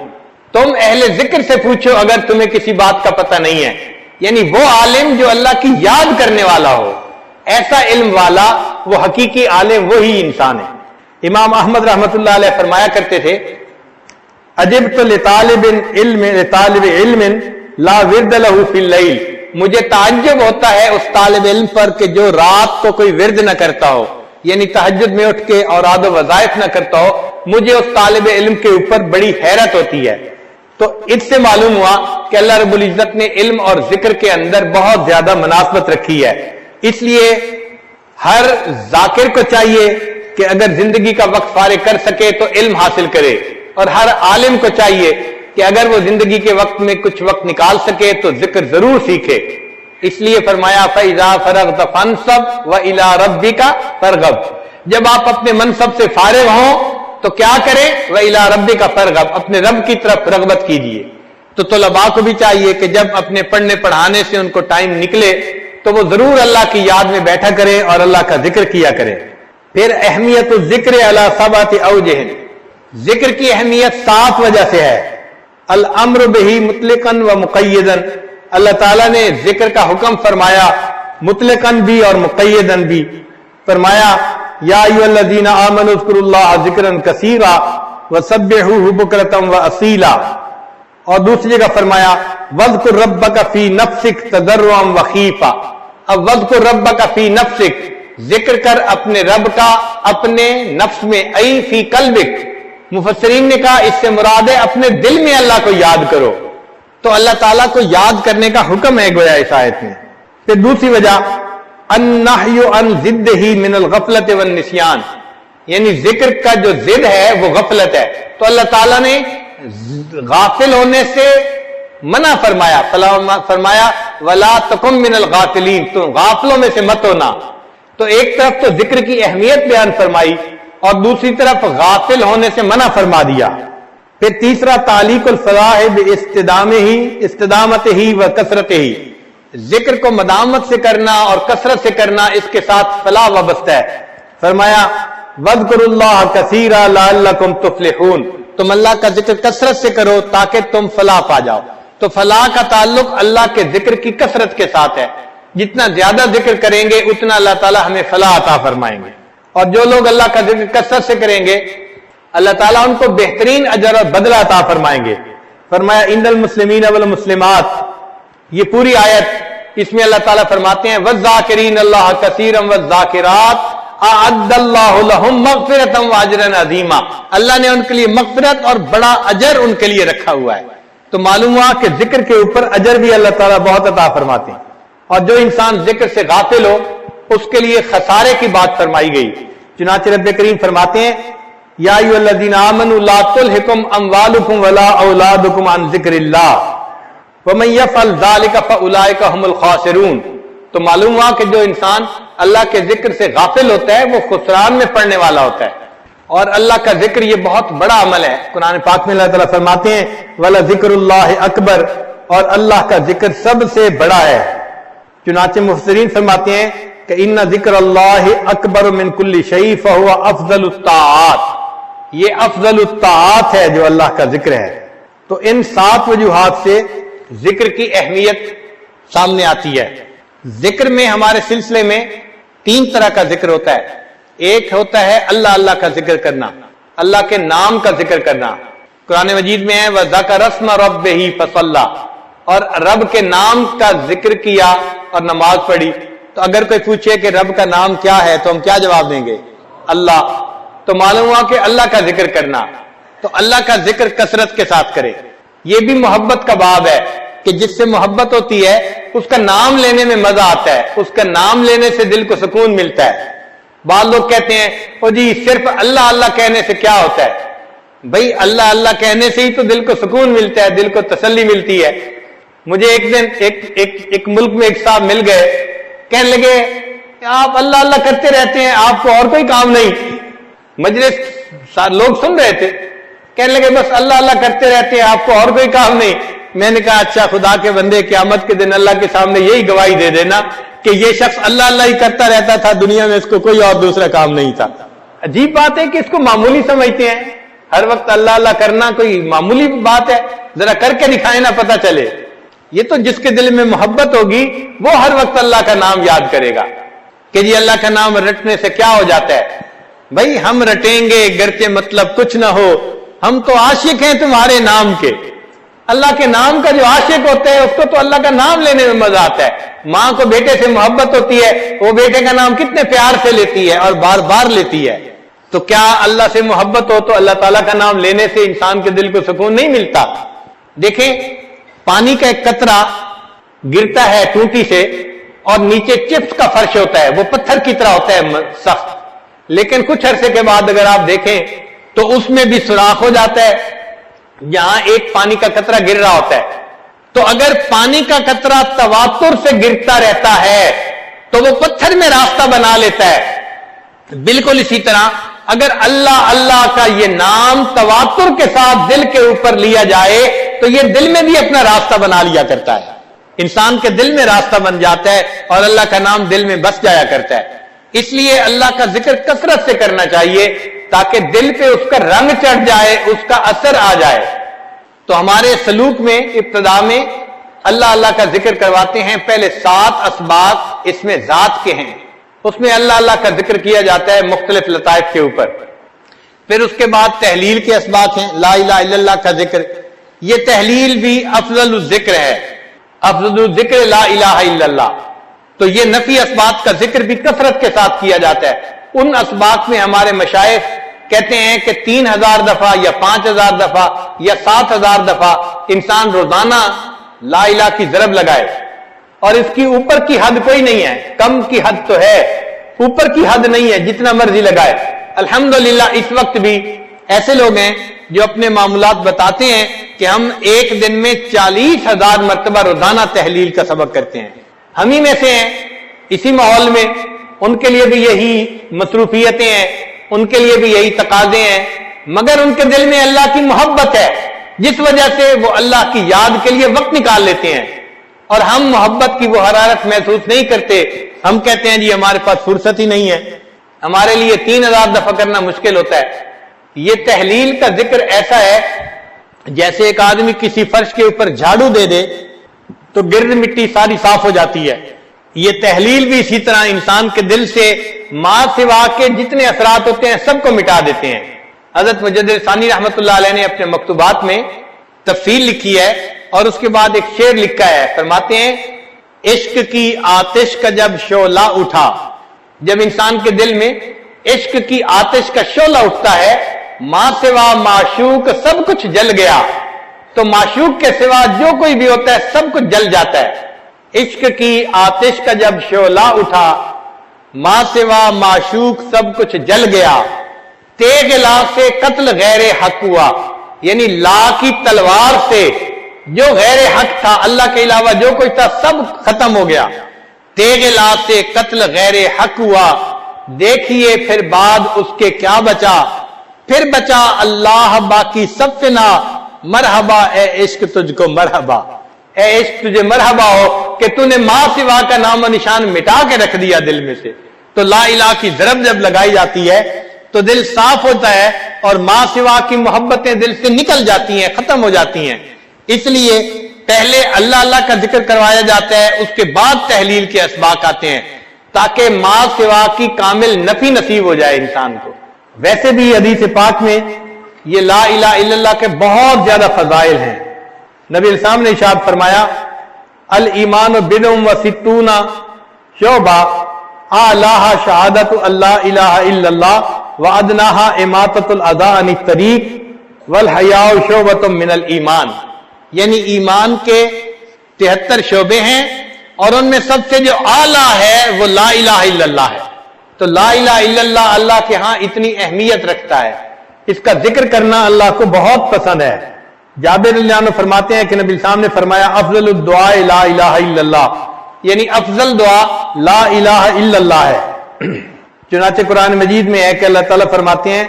تم اہل ذکر سے پوچھو اگر تمہیں کسی بات کا پتہ نہیں ہے، یعنی وہ عالم جو اللہ کی یاد کرنے والا ہو، ایسا علم والا، وہ حقیقی عالم وہی انسان ہے۔ امام احمد رحمۃ اللہ علیہ فرمایا کرتے تھے عجبت لطالب علم لا ورد له فی اللیل، مجھے تعجب ہوتا ہے اس طالب علم پر کہ جو رات کو کوئی ورد نہ کرتا ہو، یعنی تہجد میں اٹھ کے اوراد و وظائف نہ کرتا ہو، مجھے اس طالب علم کے اوپر بڑی حیرت ہوتی ہے۔ تو اس سے معلوم ہوا کہ اللہ رب العزت نے علم اور ذکر کے اندر بہت زیادہ مناسبت رکھی ہے۔ اس لیے ہر ذاکر کو چاہیے کہ اگر زندگی کا وقت فارغ کر سکے تو علم حاصل کرے، اور ہر عالم کو چاہیے کہ اگر وہ زندگی کے وقت میں کچھ وقت نکال سکے تو ذکر ضرور سیکھے۔ اس لیے فرمایا فَإِذَا فَرَغْتَ فَانْصَبْ وَإِلَىٰ رَبِّكَ فَارْغَب، جب آپ اپنے منصب سے فارغ ہوں تو کیا کریں؟ وَإِلَىٰ رَبِّكَ فَارْغَب، اپنے رب کی طرف رغبت کیجئے۔ تو طلباء کو بھی چاہیے کہ جب اپنے پڑھنے پڑھانے سے ان کو ٹائم نکلے تو وہ ضرور اللہ کی یاد میں بیٹھا کرے اور اللہ کا ذکر کیا کرے۔ پھر اہمیت الذکر علی سبعۃ اوجہ، ذکر کی اہمیت 7 وجہ سے ہے۔ الامر بہ مطلقا و مقیدا، اللہ تعالیٰ نے ذکر کا حکم فرمایا مطلقاً بھی اور مقیداً بھی۔ فرمایا یا ایھا الذین آمنوا اذکروا اللہ ذکرا کثیرا وسبحوہ بکرۃ واصیلا، اور دوسری جگہ فرمایا وَاذْكُرْ رَبَّكَ فِي نَفْسِكَ تَضَرُّعًا وَخِيفًا۔ اب وَاذْكُرْ رَبَّكَ فِي نَفْسِكَ، ذکر کر اپنے رب کا اپنے نفس میں، ای فی قلبک۔ مفسرین نے کہا اس سے مراد ہے اپنے دل میں اللہ کو یاد کرو۔ تو اللہ تعالیٰ کو یاد کرنے کا حکم ہے گویا اس آیت میں۔ پھر دوسری وجہ النہی عن ضدہ من الغفلۃ والنسیان، یعنی ذکر کا جو ضد ہے وہ غفلت ہے، تو اللہ تعالیٰ نے غافل ہونے سے منع فرمایا، فرمایا وَلَا تَكُن مِّنَ الْغَافِلِينَ، تو غافلوں میں سے مت ہونا۔ تو ایک طرف تو ذکر کی اہمیت بیان فرمائی اور دوسری طرف غافل ہونے سے منع فرما دیا۔ پھر تیسرا تعلیق الفلاح باستدامت ہی و کثرت ہی، ذکر کو مدامت سے کرنا اور کثرت سے کرنا، اس کے ساتھ فلاح وابستہ ہے۔ فرمایا وَاذْكُرُوا اللَّهَ كَثِيرًا لَعَلَّكُمْ تُفْلِحُونَ، تم اللہ کا ذکر کثرت سے کرو تاکہ تم فلاح پا جاؤ۔ تو فلاح کا تعلق اللہ کے ذکر کی کثرت کے ساتھ ہے، جتنا زیادہ ذکر کریں گے اتنا اللہ تعالیٰ ہمیں فلاح عطا فرمائیں گے۔ اور جو لوگ اللہ کا ذکر کثرت سے کریں گے اللہ تعالیٰ ان کو بہترین اجر اور بدلہ عطا فرمائیں گے۔ فرمایا ان المسلمین والمسلمات، یہ پوری آیت اس میں اللہ تعالیٰ فرماتے ہیں والذاکرین اللہ کثیرا والذاکرات اعد اللہ لہم مغفرۃ واجرا عظیما، اللہ نے ان کے لیے مغفرت اور بڑا اجر ان کے لیے رکھا ہوا ہے۔ تو معلوم ہوا کہ ذکر کے اوپر اجر بھی اللہ تعالیٰ بہت عطا فرماتے ہیں، اور جو انسان ذکر سے غافل ہو اس کے لیے خسارے کی بات فرمائی گئی۔ چنانچہ رب کریم فرماتے ہیں یا ایھا الذین آمنوا لا تلھکم اموالکم ولا اولادکم عن ذکر اللہ ومن یفعل ذلک فاولئک هم الخاسرون۔ تو معلوم ہوا کہ جو انسان اللہ کے ذکر سے غافل ہوتا ہے وہ خسران میں پڑنے والا ہوتا ہے. اور اللہ کا ذکر یہ بہت بڑا عمل ہے. قرآن پاک میں اللہ تعالیٰ فرماتے ہیں وَلَا ذِكْرُ اللَّهِ اکبر، اور اللہ کا ذکر سب سے بڑا ہے. چنانچہ مفسرین فرماتے ہیں کہ ان ذکر اللہ اکبر من کل شیء فہو افضل الطاعات، یہ افضل الطاعات ہے جو اللہ کا ذکر ہے. تو ان 7 وجوہات سے ذکر کی اہمیت سامنے آتی ہے. ذکر میں ہمارے سلسلے میں 3 طرح کا ذکر ہوتا ہے. ایک ہوتا ہے اللہ اللہ کا ذکر کرنا، اللہ کے نام کا ذکر کرنا. قرآن مجید میں ہے وَذَكَرَ اسْمَ رَبِّهِ فَصَلَّى، اور رب کے نام کا ذکر کیا اور نماز پڑھی. تو اگر کوئی پوچھے کہ رب کا نام کیا ہے تو ہم کیا جواب دیں گے؟ اللہ. تو معلوم ہوا کہ اللہ کا ذکر کرنا. تو اللہ کا ذکر کثرت کے ساتھ کرے. یہ بھی محبت کا باب ہے کہ جس سے محبت ہوتی ہے اس کا نام لینے میں مزہ آتا ہے، اس کا نام لینے سے دل کو سکون ملتا ہے. بعض لوگ کہتے ہیں او جی صرف اللہ اللہ کہنے سے کیا ہوتا ہے؟ بھائی اللہ اللہ کہنے سے ہی تو دل کو سکون ملتا ہے، دل کو تسلی ملتی ہے. مجھے ایک دن ایک ملک میں ایک صاحب مل گئے، کہنے لگے آپ اللہ اللہ کرتے رہتے ہیں، آپ کو اور کوئی کام نہیں. مجلس لوگ سن رہے تھے، کہنے لگے بس اللہ اللہ کرتے رہتے ہیں، آپ کو اور کوئی کام نہیں. میں نے کہا اچھا خدا کے بندے، قیامت کے دن اللہ کے سامنے یہی گواہی دے دینا کہ یہ شخص اللہ اللہ ہی کرتا رہتا تھا، دنیا میں اس کو کوئی اور دوسرا کام نہیں تھا. عجیب بات ہے کہ اس کو معمولی سمجھتے ہیں. ہر وقت اللہ اللہ کرنا کوئی معمولی بات ہے؟ ذرا کر کے دکھائیں نا، پتہ چلے. یہ تو جس کے دل میں محبت ہوگی وہ ہر وقت اللہ کا نام یاد کرے گا کہ جی اللہ کا نام رٹنے سے کیا ہو جاتا ہے. بھائی ہم رٹیں گے گرچہ مطلب کچھ نہ ہو، ہم تو عاشق ہیں تمہارے نام کے. اللہ کے نام کا جو عاشق ہوتا ہے اس کو تو اللہ کا نام لینے میں مزہ آتا ہے. ماں کو بیٹے سے محبت ہوتی ہے، وہ بیٹے کا نام کتنے پیار سے لیتی ہے اور بار بار لیتی ہے. تو کیا اللہ سے محبت ہو تو اللہ تعالیٰ کا نام لینے سے انسان کے دل کو سکون نہیں ملتا؟ دیکھیں پانی کا ایک قطرہ گرتا ہے ٹوٹی سے اور نیچے چپس کا فرش ہوتا ہے، وہ پتھر کی طرح ہوتا ہے سخت، لیکن کچھ عرصے کے بعد اگر آپ دیکھیں تو اس میں بھی سوراخ ہو جاتا ہے جہاں ایک پانی کا قطرہ گر رہا ہوتا ہے. تو اگر پانی کا قطرہ تواتر سے گرتا رہتا ہے تو وہ پتھر میں راستہ بنا لیتا ہے. بالکل اسی طرح اگر اللہ اللہ کا یہ نام تواتر کے ساتھ دل کے اوپر لیا جائے تو یہ دل میں بھی اپنا راستہ بنا لیا کرتا ہے. انسان کے دل میں راستہ بن جاتا ہے اور اللہ کا نام دل میں بس جایا کرتا ہے. اس لیے اللہ کا ذکر کثرت سے کرنا چاہیے تاکہ دل پہ اس کا رنگ چڑھ جائے، اس کا اثر آ جائے. تو ہمارے سلوک میں ابتدا میں اللہ اللہ کا ذکر کرواتے ہیں. پہلے 7 اسباق اس میں ذات کے ہیں، اس میں اللہ اللہ کا ذکر کیا جاتا ہے مختلف لطائف کے اوپر. پھر اس کے بعد تحلیل کے اسباق ہیں، لا الہ الا اللہ کا ذکر. یہ تحلیل بھی افضل الذکر ہے، افضل الذکر لا الہ الا اللہ. تو یہ نفی اسباق کا ذکر بھی کثرت کے ساتھ کیا جاتا ہے. ان اسباق میں ہمارے مشائخ کہتے ہیں کہ 3000 دفعہ یا 5000 دفعہ یا 7000 دفعہ انسان روزانہ لا الہ کی ضرب لگائے، اور اس کی اوپر کی حد کوئی نہیں ہے. کم کی حد تو ہے، اوپر کی حد نہیں ہے، جتنا مرضی لگائے. الحمدللہ اس وقت بھی ایسے لوگ ہیں جو اپنے معاملات بتاتے ہیں کہ ہم ایک دن میں 40,000 مرتبہ روزانہ تحلیل کا سبق کرتے ہیں. ہم ہی میں سے ہیں اسی ماحول میں. ان کے لیے بھی یہی مصروفیتیں ہیں، ان کے لیے بھی یہی تقاضے ہیں، مگر ان کے دل میں اللہ کی محبت ہے جس وجہ سے وہ اللہ کی یاد کے لیے وقت نکال لیتے ہیں. اور ہم محبت کی وہ حرارت محسوس نہیں کرتے. ہم کہتے ہیں جی ہمارے پاس فرصت ہی نہیں ہے، ہمارے لیے 3000 دفعہ کرنا مشکل ہوتا ہے. یہ تحلیل کا ذکر ایسا ہے جیسے ایک آدمی کسی فرش کے اوپر جھاڑو دے دے تو گرد مٹی ساری صاف ہو جاتی ہے. یہ تحلیل بھی اسی طرح انسان کے دل سے ما سوا کے جتنے اثرات ہوتے ہیں سب کو مٹا دیتے ہیں. حضرت مجدد ثانی رحمۃ اللہ علیہ نے اپنے مکتوبات میں تفصیل لکھی ہے اور اس کے بعد ایک شعر لکھا ہے. فرماتے ہیں عشق کی آتش کا جب شعلہ اٹھا، جب انسان کے دل میں عشق کی آتش کا شعلہ اٹھتا ہے، ما سوا معشوق سب کچھ جل گیا. تو معشوق کے سوا جو کوئی بھی ہوتا ہے سب کچھ جل جاتا ہے. عشق کی آتش کا جب شعلہ اٹھا، ما سوا معشوق سب کچھ جل گیا. تیغ لا سے قتل غیر حق ہوا، یعنی لا کی تلوار سے جو غیر حق تھا، اللہ کے علاوہ جو کوئی تھا سب ختم ہو گیا. تیغ لا سے قتل غیر حق ہوا، دیکھیے پھر بعد اس کے کیا بچا، پھر بچا اللہ باقی سب فنا، مرحبا اے عشق تجھ کو مرحبا، اے عشق تجھے مرحبا ہو کہ تو نے ماں سوا کا نام و نشان مٹا کے رکھ دیا دل میں سے۔ تو لا الہ کی ضرب جب لگائی جاتی ہے تو دل صاف ہوتا ہے اور ماں سوا کی محبتیں دل سے نکل جاتی ہیں، ختم ہو جاتی ہیں۔ اس لیے پہلے اللہ اللہ کا ذکر کروایا جاتا ہے، اس کے بعد تحلیل کے اسباق آتے ہیں تاکہ ماں سوا کی کامل نفی نصیب ہو جائے انسان کو۔ ویسے بھی حدیث پاک میں یہ لا الہ الا اللہ کے بہت زیادہ فضائل ہیں۔ نبی علیہ السلام نے ارشاد فرمایا الایمان بضع و ستون شعبہ اعلیٰ شہادت اللہ الہ الا اللہ وادناہا اماطۃ الاذی عن الطریق والحیاء شعبۃ من الایمان، یعنی ایمان کے 73 شعبے ہیں اور ان میں سب سے جو اعلیٰ ہے وہ لا الہ الا اللہ ہے۔ تو لا الہ الا اللہ اللہ کے ہاں اتنی اہمیت رکھتا ہے، اس کا ذکر کرنا اللہ کو بہت پسند ہے۔ جابر رضی اللہ عنہ فرماتے ہیں کہ نبی السلام نے فرمایا افضل الدعاء لا الہ الا اللہ، یعنی افضل دعا لا الہ الا اللہ ہے۔ چنانچہ قرآن مجید میں ہے کہ اللہ تعالیٰ فرماتے ہیں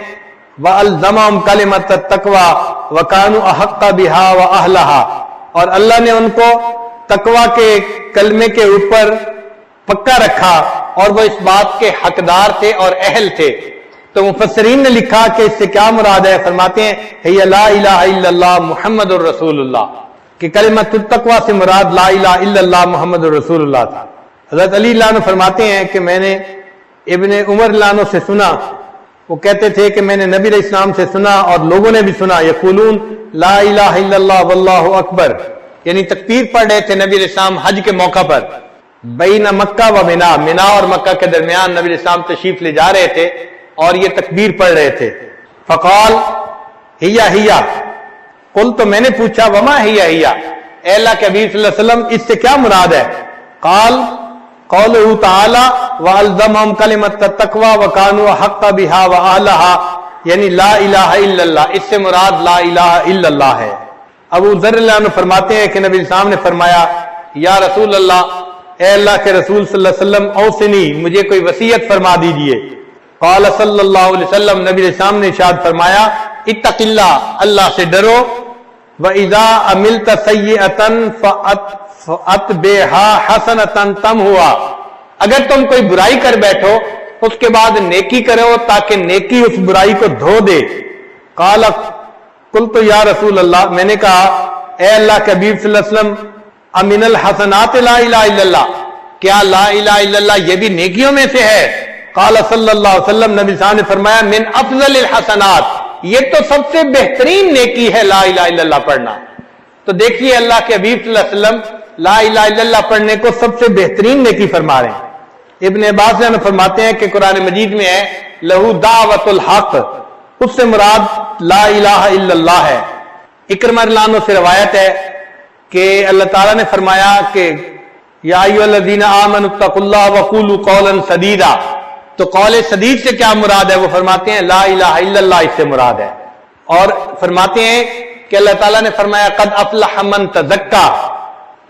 وَأَلْزَمَهُمْ كَلِمَةَ التَّقْوَى وَكَانُوا أَحَقَّ بِهَا وَأَهْلَهَا، اور اللہ نے ان کو تقوی کے کلمے کے اوپر پکا رکھا اور وہ اس بات کے حقدار تھے اور اہل تھے۔ تو مفسرین نے لکھا کہ اس سے کیا مراد ہے، فرماتے ہیں ہی لا الہ الا اللہ محمد الرسول اللہ، کہ کلمۃ التقوی سے مراد لا الہ الا اللہ محمد الرسول اللہ تھا۔ حضرت علی اللہ عنہ فرماتے ہیں کہ میں نے ابن عمر اللہ عنہ سے سنا، وہ کہتے تھے کہ میں نے نبی علیہ السلام سے سنا اور لوگوں نے بھی سنا یقولون لا الہ الا اللہ واللہ اکبر، یعنی تکبیر پڑھ رہے تھے نبی علیہ السلام حج کے موقع پر بین مکہ و منا، منا اور مکہ کے درمیان نبی علیہ السلام تشریف لے جا رہے تھے اور یہ تکبیر پڑھ رہے تھے۔ فقال ہیا قل، تو میں نے پوچھا وما ہیا اے اللہ کے حبیب صلی اللہ علیہ وسلم اس سے کیا مراد ہے؟ قال قوله تعالی والزمهم کلمۃ التقوی وکانوا احق بها واهلها، یعنی لا الہ الا اللہ، اس سے مراد لا الہ الا اللہ ہے۔ ابو ذر اللہ عنہ فرماتے ہیں کہ نبی السلام نے فرمایا یا رسول اللہ، اے اللہ کے رسول صلی اللہ علیہ وسلم اوصنی، مجھے کوئی وصیت فرما دیجئے۔ قال صلی اللہ علیہ وسلم، نبی علیہ السلام نے ارشاد فرمایا اتق اللہ، اللہ سے ڈرو، وَإِذَا عَمِلْتَ سَيِّئَةً فَأَتْبِعْهَا حَسَنَةً تَمْحُهَا، اگر تم کوئی برائی کر بیٹھو اس کے بعد نیکی کرو تاکہ نیکی اس برائی کو دھو دے۔ قال قلت یا رسول اللہ، میں نے کہا اے اللہ کے حبیب صلی اللہ علیہ وسلم امن الحسنات لا الہ الا اللہ، کیا لا الہ الا اللہ یہ بھی نیکیوں میں سے ہے؟ قال صلی اللہ علیہ وسلم، نبی صاحب نے فرمایا من افضل الحسنات، یہ تو سب سے بہترین نیکی ہے لا الہ الا اللہ پڑھنا۔ تو دیکھیے اللہ کے حبیب صلی اللہ علیہ وسلم لا الہ الا اللہ پڑھنے کو سب سے بہترین نیکی فرما رہے ہیں۔ ابن عباس نے فرماتے ہیں کہ قرآن مجید میں ہے لہو دعوت الحق، اس سے مراد لا الہ الا اللہ ہے۔ اکرمہ رضی اللہ عنہ سے روایت ہے کہ اللہ تعالیٰ نے فرمایا کہ یا ایھا الذین آمنوا اتقوا اللہ وقولوا قولا سدیدا، تو قول سدید سے کیا مراد ہے؟ وہ فرماتے ہیں لا الہ الا اللہ اس سے مراد ہے۔ اور فرماتے ہیں کہ اللہ تعالیٰ نے فرمایا قد افلح من تزکا،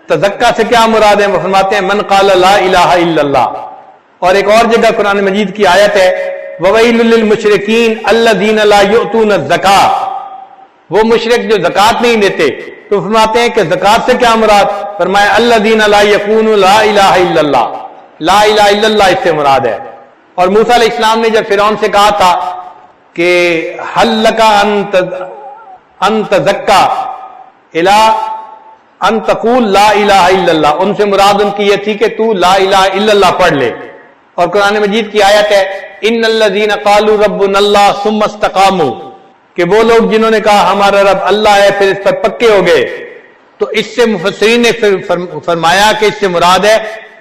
تزکا سے کیا مراد ہے؟ وہ فرماتے ہیں من قال لا الہ الا اللہ۔ اور ایک اور جگہ قرآن مجید کی آیت ہے وَوَيْلٌ لِّلْمُشْرِكِينَ الَّذِينَ لَا يُؤْتُونَ الزَّكَاةَ، وہ مشرک جو زکوٰۃ نہیں دیتے، تو فرماتے ہیں کہ زکوٰۃ سے کیا مراد؟ فرمایا الَّذِينَ لَا يَقُولُونَ لَا إِلَٰهَ إِلَّا اللَّهُ، لا الہ الا اللہ اس سے مراد ہے۔ اور موسیٰ علیہ السلام نے جب فرعون سے کہا تھا کہ هَلْ لَكَ أَن تَزَكَّىٰ إِلَىٰ أَن تَقُولَ لَا إِلَٰهَ إِلَّا اللَّهُ، ان سے مراد ان کی یہ تھی کہ تو لا الہ الا اللہ پڑھ لے۔ اور قرآن مجید کی آیت ہے ان الذین قالوا ربنا اللہ ثم استقاموا، کہ وہ لوگ جنہوں نے کہا ہمارا رب اللہ ہے پھر اس پر پکے ہو گئے۔ تو اس سے مفسرین نے فرمایا کہ اس سے مراد ہے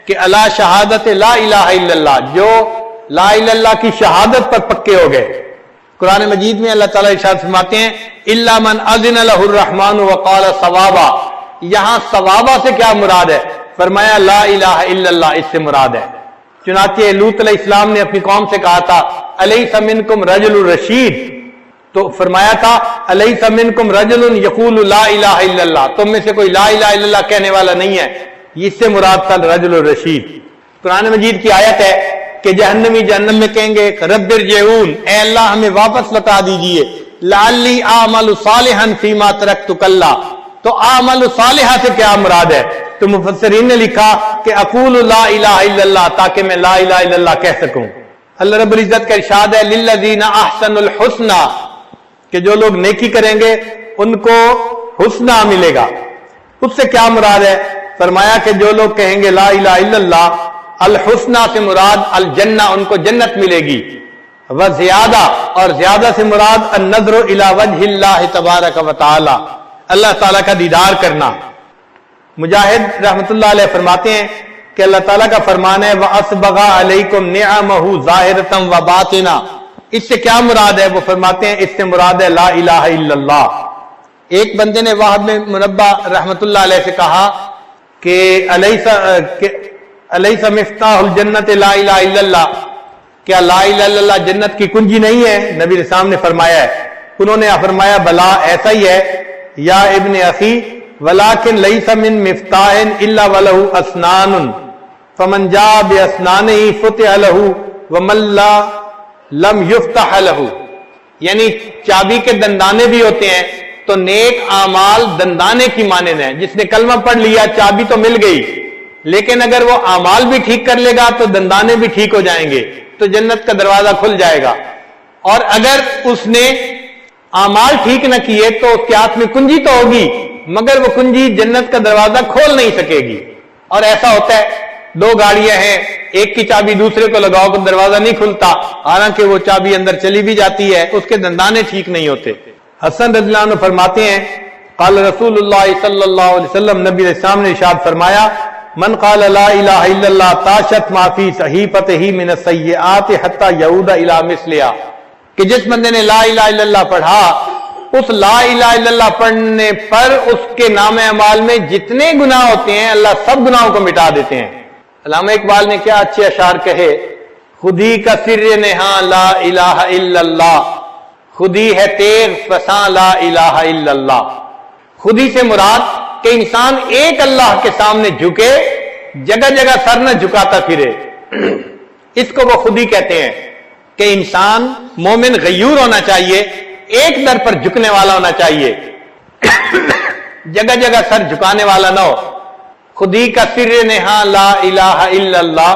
کہ اللہ شہادت لا الہ الا اللہ، جو لا الہ الا اللہ کی شہادت پر پکے ہو گئے۔ قرآن مجید میں اللہ تعالیٰ ارشاد فرماتے ہیں الا من اذن له الرحمن وقال صوابا، یہاں صوابا سے کیا مراد ہے؟ فرمایا لا الہ الا اللہ اس سے مراد ہے۔ چنانچہ لوط علیہ السلام نے اپنی قوم سے کہا تھا الیس منکم رجل رشید، تو فرمایا تھا الیس منکم رجل یقول لا الہ الا اللہ، تم میں سے کوئی لا الہ الا اللہ کہنے والا نہیں ہے، اس سے مراد تھا رجل رشید۔ قرآن مجید کی آیت ہے کہ جہنمی جہنم میں کہیں گے رب ارجعون، اے اللہ ہمیں واپس لوٹا دیجئے، لعلی اعمل صالحا فیما ترکت کلا، تو اعمل صالحہ سے کیا مراد ہے؟ تو مفسرین نے لکھا کہ اقول لا الہ الا اللہ، تاکہ میں لا الہ الا اللہ کہہ سکوں۔ اللہ رب العزت کا ارشاد ہے للذین احسنوا الحسنى، کہ جو لوگ نیکی کریں گے ان کو حسنہ ملے گا۔ اس سے کیا مراد ہے؟ فرمایا کہ جو لوگ کہیں گے لا الہ الا اللہ، الحسنہ سے مراد الجنہ، ان کو جنت ملے گی، وزیادہ، اور زیادہ سے مراد النظر الی وجہ اللہ تبارک و تعالی، اللہ تعالیٰ کا دیدار کرنا۔ مجاہد رحمت اللہ علیہ فرماتے ہیں کہ اللہ تعالیٰ کا فرمان ہے وَأَسْبَغَ عَلَيْكُمْ نِعَمَهُ ظَاهِرَةً وَبَاطِنًا، اس سے کیا مراد ہے؟ وہ فرماتے ہیں اس سے مراد ہے لا الہ الا اللہ۔ ایک بندے نے واحد میں منبہ رحمت اللہ علیہ سے کہا کہ الیس مفتاح الجنت لا الہ الا اللہ، کیا لا الہ الا اللہ جنت کی کنجی نہیں ہے؟ نبی علیہ السلام نے فرمایا ہے، انہوں نے فرمایا بلا ایسا ہی ہے یا ابن اخی، ولکن لیس من مفتاح الا ولہ اسنان فمن جاء باسنانہ فتح لہ ومن لا لم یفتح لہ، یعنی چابی کے دندانے بھی ہوتے ہیں، تو نیک اعمال دندانے کی مانند ہیں۔ جس نے کلمہ پڑھ لیا چابی تو مل گئی، لیکن اگر وہ اعمال بھی ٹھیک کر لے گا تو دندانے بھی ٹھیک ہو جائیں گے، تو جنت کا دروازہ کھل جائے گا۔ اور اگر اس نے اعمال ٹھیک نہ کیے تو اس کے ہاتھ میں کنجی تو ہوگی، مگر وہ کنجی جنت کا دروازہ کھول نہیں سکے گی۔ اور ایسا ہوتا ہے دو گاڑیاں ہیں، ایک کی چابی دوسرے کو لگاؤ تو دروازہ نہیں کھلتا، حالانکہ وہ چابی اندر چلی بھی جاتی ہے، اس کے دندانے ٹھیک نہیں ہوتے۔ حسن رضی اللہ عنہ فرماتے ہیں قال رسول اللہ صلی اللہ علیہ وسلم، نبی علیہ السلام نے ارشاد فرمایا من قال لا الہ الا اللہ طاشت ما فی صحیفتہ من السیئات حتی یعود الی مثلہا، کہ جس بندے نے لا الہ الا اللہ پڑھا، اس لا الہ الا اللہ پڑھنے پر اس کے نام اعمال میں جتنے گناہ ہوتے ہیں اللہ سب گناہوں کو مٹا دیتے ہیں۔ علامہ اقبال نے کیا اچھے اشعار کہے، خودی کا سر نہاں لا الہ الا اللہ، خودی ہے تیغ فساں لا الہ الا اللہ۔ خودی سے مراد کہ انسان ایک اللہ کے سامنے جھکے، جگہ جگہ سر نہ جھکاتا پھرے، اس کو وہ خودی کہتے ہیں کہ انسان مومن غیور ہونا چاہیے، ایک در پر جھکنے والا ہونا چاہیے، جگہ جگہ سر جھکانے والا نہ ہو۔ خودی کا سر نہاں لا الہ الا اللہ،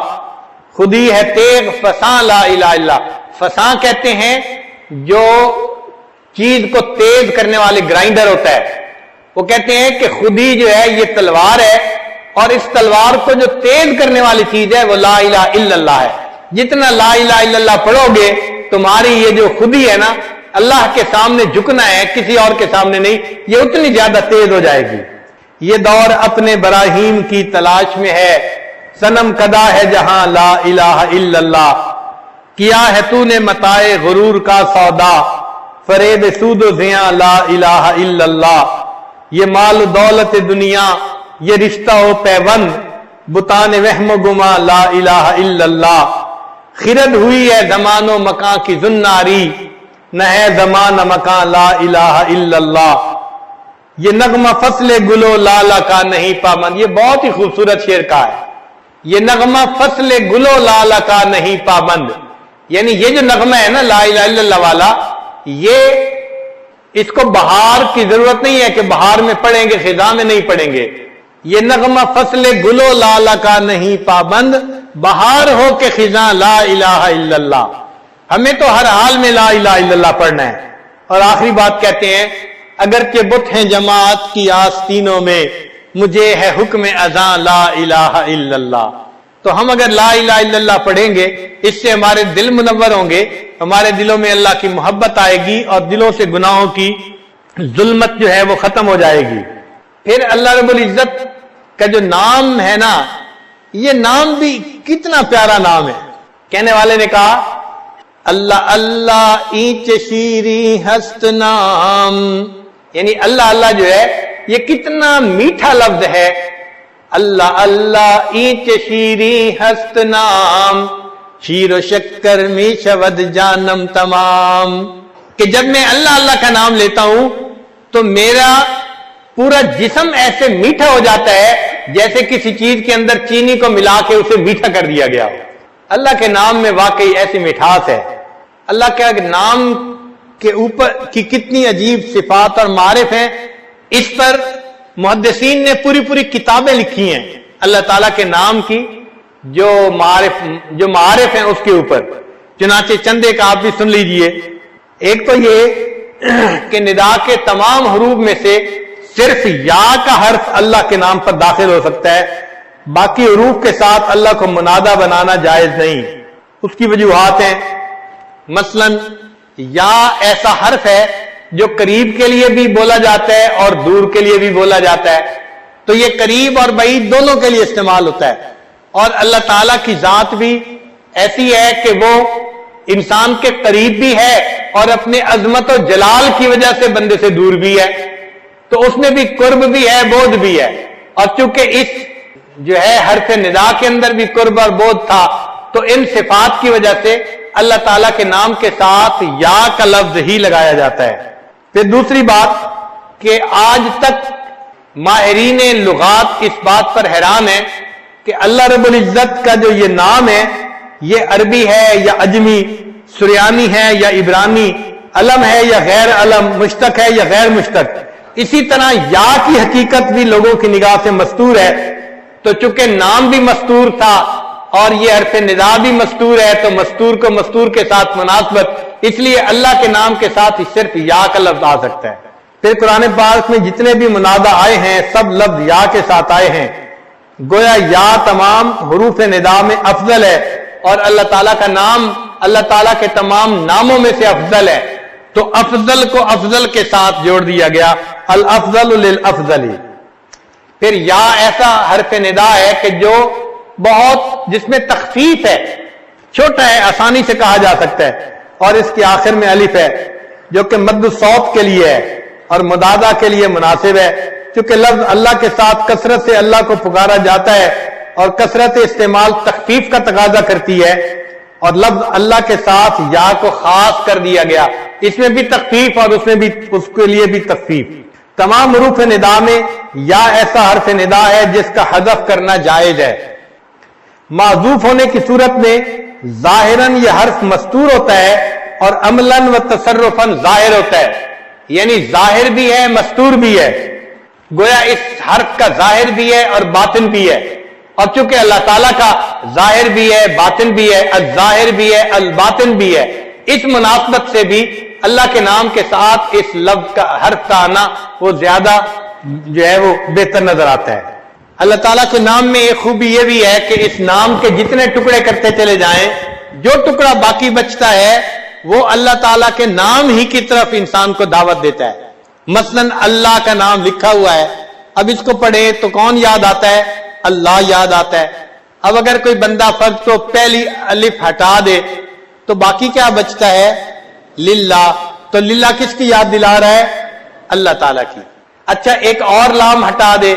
خودی ہے تیغ فساں لا الہ الا اللہ۔ فساں کہتے ہیں جو چیز کو تیز کرنے والے گرائنڈر ہوتا ہے، وہ کہتے ہیں کہ خودی جو ہے یہ تلوار ہے، اور اس تلوار کو جو تیز کرنے والی چیز ہے وہ لا الہ الا اللہ ہے۔ جتنا لا الہ الا اللہ پڑھو گے تمہاری یہ جو خودی ہے نا، اللہ کے سامنے جھکنا ہے کسی اور کے سامنے نہیں، یہ اتنی زیادہ تیز ہو جائے گی۔ یہ دور اپنے براہیم کی تلاش میں ہے، صنم کدا ہے جہاں لا الہ الا اللہ، کیا ہے تو نے متاع غرور کا سودا، فریب سود و زیاں لا الہ الا اللہ۔ یہ مال و دولت دنیا، یہ رشتہ و پیوند، بتان وہم و گما لا الہ الا اللہ۔ خرد ہوئی ہے زمان و مکان کی زناری، نہ ہے زمان مکان لا الہ الا اللہ۔ یہ نغمہ فصل گلو لالا کا نہیں پابند، یہ بہت ہی خوبصورت شعر کا ہے۔ یہ نغمہ فصل گلو لالا کا نہیں پابند، یعنی یہ جو نغمہ ہے نا لا الہ الا اللہ والا، یہ اس کو بہار کی ضرورت نہیں ہے کہ بہار میں پڑھیں گے خزاں میں نہیں پڑھیں گے۔ یہ نغمہ فصل گلو لالا کا نہیں پابند، بہار ہو کے خزاں لا الہ الا اللہ۔ ہمیں تو ہر حال میں لا الہ الا اللہ پڑھنا ہے۔ اور آخری بات کہتے ہیں اگرچہ بت ہیں جماعت کی آستینوں میں، مجھے ہے حکم اذاں لا الہ الا اللہ۔ تو ہم اگر لا الہ الا اللہ پڑھیں گے، اس سے ہمارے دل منور ہوں گے، ہمارے دلوں میں اللہ کی محبت آئے گی، اور دلوں سے گناہوں کی ظلمت جو ہے وہ ختم ہو جائے گی۔ پھر اللہ رب العزت کا جو نام ہے نا، یہ نام بھی کتنا پیارا نام ہے۔ کہنے والے نے کہا اللہ اللہ اینچ شیریں ہست نام، یعنی اللہ اللہ جو ہے یہ کتنا میٹھا لفظ ہے۔ اللہ اللہ اینچ شیریں ہست نام، شیر و شکر میں شود جانم تمام، کہ جب میں اللہ اللہ کا نام لیتا ہوں تو میرا پورا جسم ایسے میٹھا ہو جاتا ہے جیسے کسی چیز کے اندر چینی کو ملا کے اسے میٹھا کر دیا گیا ہو۔ اللہ کے نام میں واقعی ایسی مٹھاس ہے۔ اللہ کے نام کے اوپر کی کتنی عجیب صفات اور معارف ہیں، اس پر محدثین نے پوری کتابیں لکھی ہیں اللہ تعالیٰ کے نام کی، جو معارف ہیں اس کے اوپر۔ چنانچہ چند ایک آپ بھی سن لیجئے۔ ایک تو یہ کہ ندا کے تمام حروف میں سے صرف یا کا حرف اللہ کے نام پر داخل ہو سکتا ہے، باقی حروف کے ساتھ اللہ کو منادہ بنانا جائز نہیں۔ اس کی وجوہات ہیں، مثلا یا ایسا حرف ہے جو قریب کے لیے بھی بولا جاتا ہے اور دور کے لیے بھی بولا جاتا ہے، تو یہ قریب اور بعید دونوں کے لیے استعمال ہوتا ہے۔ اور اللہ تعالیٰ کی ذات بھی ایسی ہے کہ وہ انسان کے قریب بھی ہے اور اپنے عظمت و جلال کی وجہ سے بندے سے دور بھی ہے، تو اس میں بھی قرب بھی ہے، بعد بھی ہے۔ اور چونکہ اس جو ہے حرف ندا کے اندر بھی قرب اور بعد تھا، تو ان صفات کی وجہ سے اللہ تعالیٰ کے نام کے ساتھ یا کا لفظ ہی لگایا جاتا ہے۔ پھر دوسری بات کہ آج تک ماہرین لغات اس بات پر حیران ہیں کہ اللہ رب العزت کا جو یہ نام ہے، یہ عربی ہے یا عجمی، سریانی ہے یا عبرانی، علم ہے یا غیر علم، مشتق ہے یا غیر مشتق۔ اسی طرح یا کی حقیقت بھی لوگوں کی نگاہ سے مستور ہے، تو چونکہ نام بھی مستور تھا اور یہ حرف ندا بھی مستور ہے، تو مستور کو مستور کے ساتھ مناسبت، اس لیے اللہ کے نام کے ساتھ صرف یا کا لفظ آ سکتا ہے۔ پھر قرآن پاک میں جتنے بھی منادہ آئے ہیں سب لفظ یا کے ساتھ آئے ہیں، گویا یا تمام حروف ندا میں افضل ہے، اور اللہ تعالیٰ کا نام اللہ تعالیٰ کے تمام ناموں میں سے افضل ہے، تو افضل کو افضل کے ساتھ جوڑ دیا گیا، الافضل للافضل۔ پھر یا ایسا حرف ندا ہے کہ جو بہت جس میں تخفیف ہے، چھوٹا ہے، آسانی سے کہا جا سکتا ہے، اور اس کے آخر میں الف ہے جو کہ مد الصوت کے لیے ہے اور مدادہ کے لیے مناسب ہے، چونکہ لفظ اللہ کے ساتھ کثرت سے اللہ کو پکارا جاتا ہے اور کثرت استعمال تخفیف کا تقاضا کرتی ہے، اور لفظ اللہ کے ساتھ یا کو خاص کر دیا گیا، اس میں بھی تخفیف اور اس میں بھی اس کے لیے بھی تخفیف۔ تمام حروف ندا میں یا ایسا حرف ندا ہے جس کا حذف کرنا جائز ہے۔ معذوف ہونے کی صورت میں ظاہراً یہ حرف مستور ہوتا ہے اور عملاً و تصرفاً ظاہر ہوتا ہے، یعنی ظاہر بھی ہے مستور بھی ہے، گویا اس حرف کا ظاہر بھی ہے اور باطن بھی ہے، اور چونکہ اللہ تعالیٰ کا ظاہر بھی ہے باطن بھی ہے، الظاہر بھی ہے الباطن بھی ہے، اس مناسبت سے بھی اللہ کے نام کے ساتھ اس لفظ کا حرف کا آنا وہ زیادہ جو ہے وہ بہتر نظر آتا ہے۔ اللہ تعالیٰ کے نام میں ایک خوبی یہ بھی ہے کہ اس نام کے جتنے ٹکڑے کرتے چلے جائیں، جو ٹکڑا باقی بچتا ہے وہ اللہ تعالیٰ کے نام ہی کی طرف انسان کو دعوت دیتا ہے۔ مثلا اللہ کا نام لکھا ہوا ہے، اب اس کو پڑھے تو کون یاد آتا ہے؟ اللہ یاد آتا ہے۔ اب اگر کوئی بندہ فرض تو پہلی الف ہٹا دے تو باقی کیا بچتا ہے؟ للہ، تو للہ کس کی یاد دلا رہا ہے؟ اللہ تعالیٰ کی۔ اچھا ایک اور لام ہٹا دے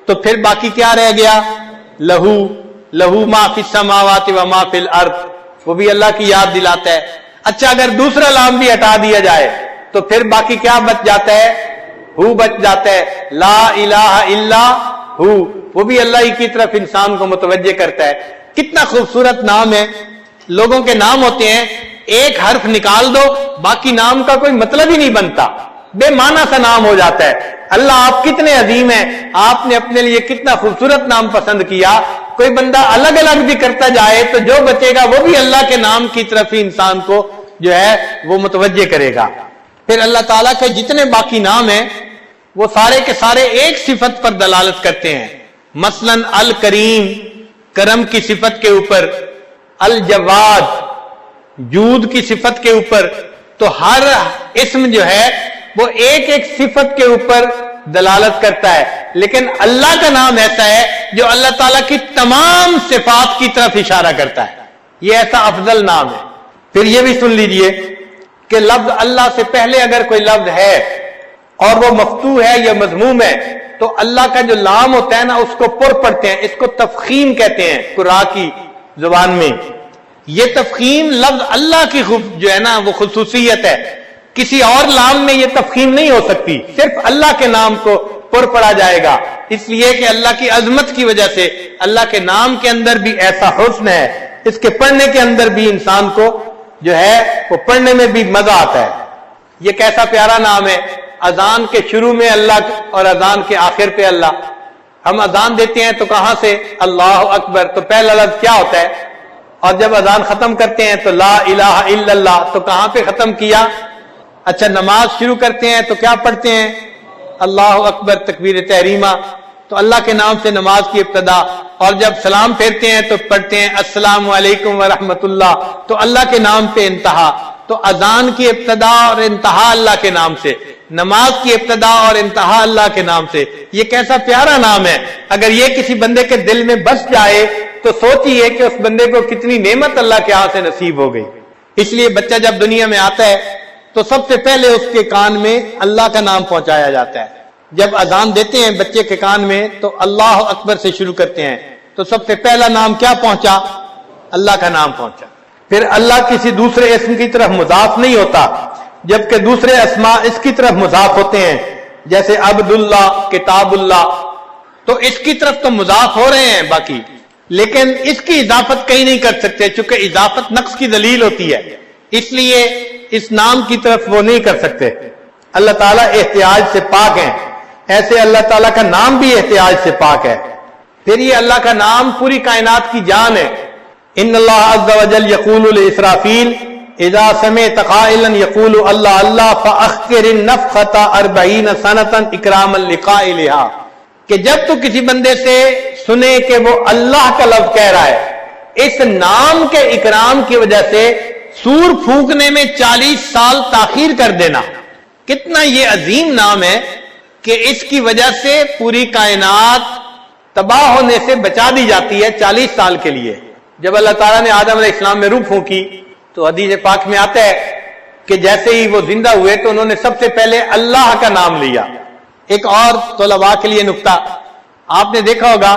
تو پھر باقی کیا رہ گیا؟ لہو، لہو ما فی السماوات و ما فی الارض، وہ بھی اللہ کی یاد دلاتا ہے۔ اچھا اگر دوسرا لام بھی ہٹا دیا جائے تو پھر باقی کیا بچ جاتا ہے؟ ہو بچ جاتا ہے، لا الہ الا ہو، وہ بھی اللہ ہی کی طرف انسان کو متوجہ کرتا ہے۔ کتنا خوبصورت نام ہے۔ لوگوں کے نام ہوتے ہیں، ایک حرف نکال دو باقی نام کا کوئی مطلب ہی نہیں بنتا، بے معنی سا نام ہو جاتا ہے۔ اللہ آپ کتنے عظیم ہیں، آپ نے اپنے لیے کتنا خوبصورت نام پسند کیا، کوئی بندہ الگ الگ بھی کرتا جائے تو جو بچے گا وہ بھی اللہ کے نام کی طرف ہی انسان کو جو ہے وہ متوجہ کرے گا۔ پھر اللہ تعالیٰ کے جتنے باقی نام ہیں وہ سارے کے سارے ایک صفت پر دلالت کرتے ہیں، مثلا الکریم، کرم کی صفت کے اوپر، الجواد، جود کی صفت کے اوپر، تو ہر اسم جو ہے وہ ایک ایک صفت کے اوپر دلالت کرتا ہے، لیکن اللہ کا نام ایسا ہے جو اللہ تعالیٰ کی تمام صفات کی طرف اشارہ کرتا ہے، یہ ایسا افضل نام ہے۔ پھر یہ بھی سن لیجئے کہ لفظ اللہ سے پہلے اگر کوئی لفظ ہے اور وہ مفتوح ہے یا مضموم ہے تو اللہ کا جو لام ہوتا ہے نا اس کو پر پڑھتے ہیں، اس کو تفخیم کہتے ہیں قرآن کی زبان میں۔ یہ تفخیم لفظ اللہ کی جو ہے نا وہ خصوصیت ہے، کسی اور لام میں یہ تفخیم نہیں ہو سکتی، صرف اللہ کے نام کو پر پڑھا جائے گا، اس لیے کہ اللہ کی عظمت کی وجہ سے اللہ کے نام کے اندر بھی ایسا حسن ہے، اس کے پڑھنے کے اندر بھی انسان کو جو ہے وہ پڑھنے میں بھی مزہ آتا ہے۔ یہ کیسا پیارا نام ہے، اذان کے شروع میں اللہ اور اذان کے آخر پہ اللہ۔ ہم اذان دیتے ہیں تو کہاں سے اللہ اکبر، تو پہلا لفظ کیا ہوتا ہے، اور جب اذان ختم کرتے ہیں تو لا الہ الا اللہ، تو کہاں پہ ختم کیا؟ اچھا، نماز شروع کرتے ہیں تو کیا پڑھتے ہیں؟ اللہ اکبر، تکبیر تحریمہ، تو اللہ کے نام سے نماز کی ابتدا، اور جب سلام پھیرتے ہیں تو پڑھتے ہیں السلام علیکم ورحمۃ اللہ، تو اللہ کے نام پہ انتہا۔ تو اذان کی ابتدا اور انتہا اللہ کے نام سے، نماز کی ابتدا اور انتہا اللہ کے نام سے۔ یہ کیسا پیارا نام ہے، اگر یہ کسی بندے کے دل میں بس جائے تو سوچئے کہ اس بندے کو کتنی نعمت اللہ کے ہاں سے نصیب ہو گئی۔ اس لیے بچہ جب دنیا میں آتا ہے تو سب سے پہلے اس کے کان میں اللہ کا نام پہنچایا جاتا ہے۔ جب اذان دیتے ہیں بچے کے کان میں تو اللہ اکبر سے شروع کرتے ہیں، تو سب سے پہلا نام کیا پہنچا؟ اللہ کا نام پہنچا۔ پھر اللہ کسی دوسرے اسم کی طرف مضاف نہیں ہوتا، جبکہ دوسرے اسماء اس کی طرف مضاف ہوتے ہیں، جیسے عبداللہ، کتاب اللہ، تو اس کی طرف تو مضاف ہو رہے ہیں باقی، لیکن اس کی اضافت کہیں نہیں کر سکتے، چونکہ اضافت نقص کی دلیل ہوتی ہے، اس لیے اس نام کی طرف وہ نہیں کر سکتے۔ اللہ تعالیٰ احتیاج سے پاک ہیں، ایسے اللہ تعالیٰ کا نام بھی احتیاج سے پاک ہے۔ پھر یہ اللہ کا نام پوری کائنات کی جان ہے۔ ان اللہ عز وجل یقول لاسرافیل اذا سمعت قائلا یقول اللہ اللہ فاخر النفخۃ 40 سنۃ اکراما لقائلها، کہ جب تو کسی بندے سے سنے کہ وہ اللہ کا لفظ کہہ رہا ہے، اس نام کے اکرام کی وجہ سے سور پھونکنے میں 40 سال تاخیر کر دینا۔ کتنا یہ عظیم نام ہے کہ اس کی وجہ سے پوری کائنات تباہ ہونے سے بچا دی جاتی ہے 40 سال کے لیے۔ جب اللہ تعالیٰ نے آدم علیہ السلام میں روح پھونکی تو حدیث پاک میں آتا ہے کہ جیسے ہی وہ زندہ ہوئے تو انہوں نے سب سے پہلے اللہ کا نام لیا۔ ایک اور طلباء کے لیے نکتہ، آپ نے دیکھا ہوگا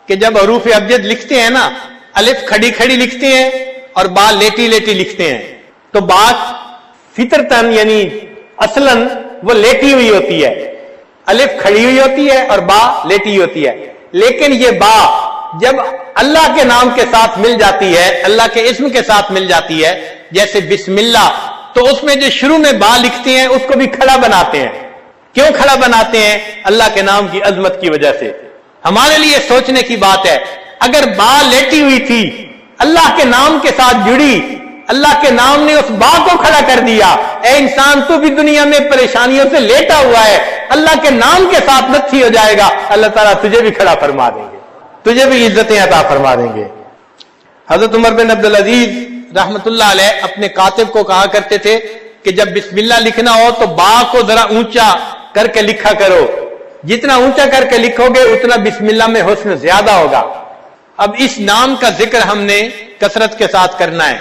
کہ جب حروف ابجد لکھتے ہیں نا، الف کھڑی کھڑی لکھتے ہیں اور با لیٹی لیٹی لکھتے ہیں، تو بات فطرتاً یعنی اصلاً وہ لیٹی ہوئی ہوتی ہے، الف کھڑی ہوئی ہوتی ہے اور با لیٹی ہوتی ہے، لیکن یہ با جب اللہ کے نام کے ساتھ مل جاتی ہے، اللہ کے اسم کے ساتھ مل جاتی ہے، جیسے بسم اللہ، تو اس میں جو شروع میں با لکھتے ہیں اس کو بھی کھڑا بناتے ہیں۔ کیوں کھڑا بناتے ہیں؟ اللہ کے نام کی عظمت کی وجہ سے۔ ہمارے لیے سوچنے کی بات ہے، اگر با لیٹی ہوئی تھی، اللہ کے نام کے ساتھ جڑی، اللہ کے نام نے اس با کو کھڑا کر دیا۔ اے انسان، تو بھی دنیا میں پریشانیوں سے لیٹا ہوا ہے، اللہ کے نام کے ساتھ نتھی ہو جائے گا، اللہ تعالیٰ تجھے بھی کھڑا فرما دیں گے، تجھے بھی عزتیں عطا فرما دیں گے۔ حضرت عمر بن عبدالعزیز رحمت اللہ علیہ اپنے کاتب کو کہا کرتے تھے کہ جب بسم اللہ لکھنا ہو تو با کو ذرا اونچا کر کے لکھا کرو، جتنا اونچا کر کے لکھو گے اتنا بسم اللہ میں حسن زیادہ ہوگا۔ اب اس نام کا ذکر ہم نے کثرت کے ساتھ کرنا ہے۔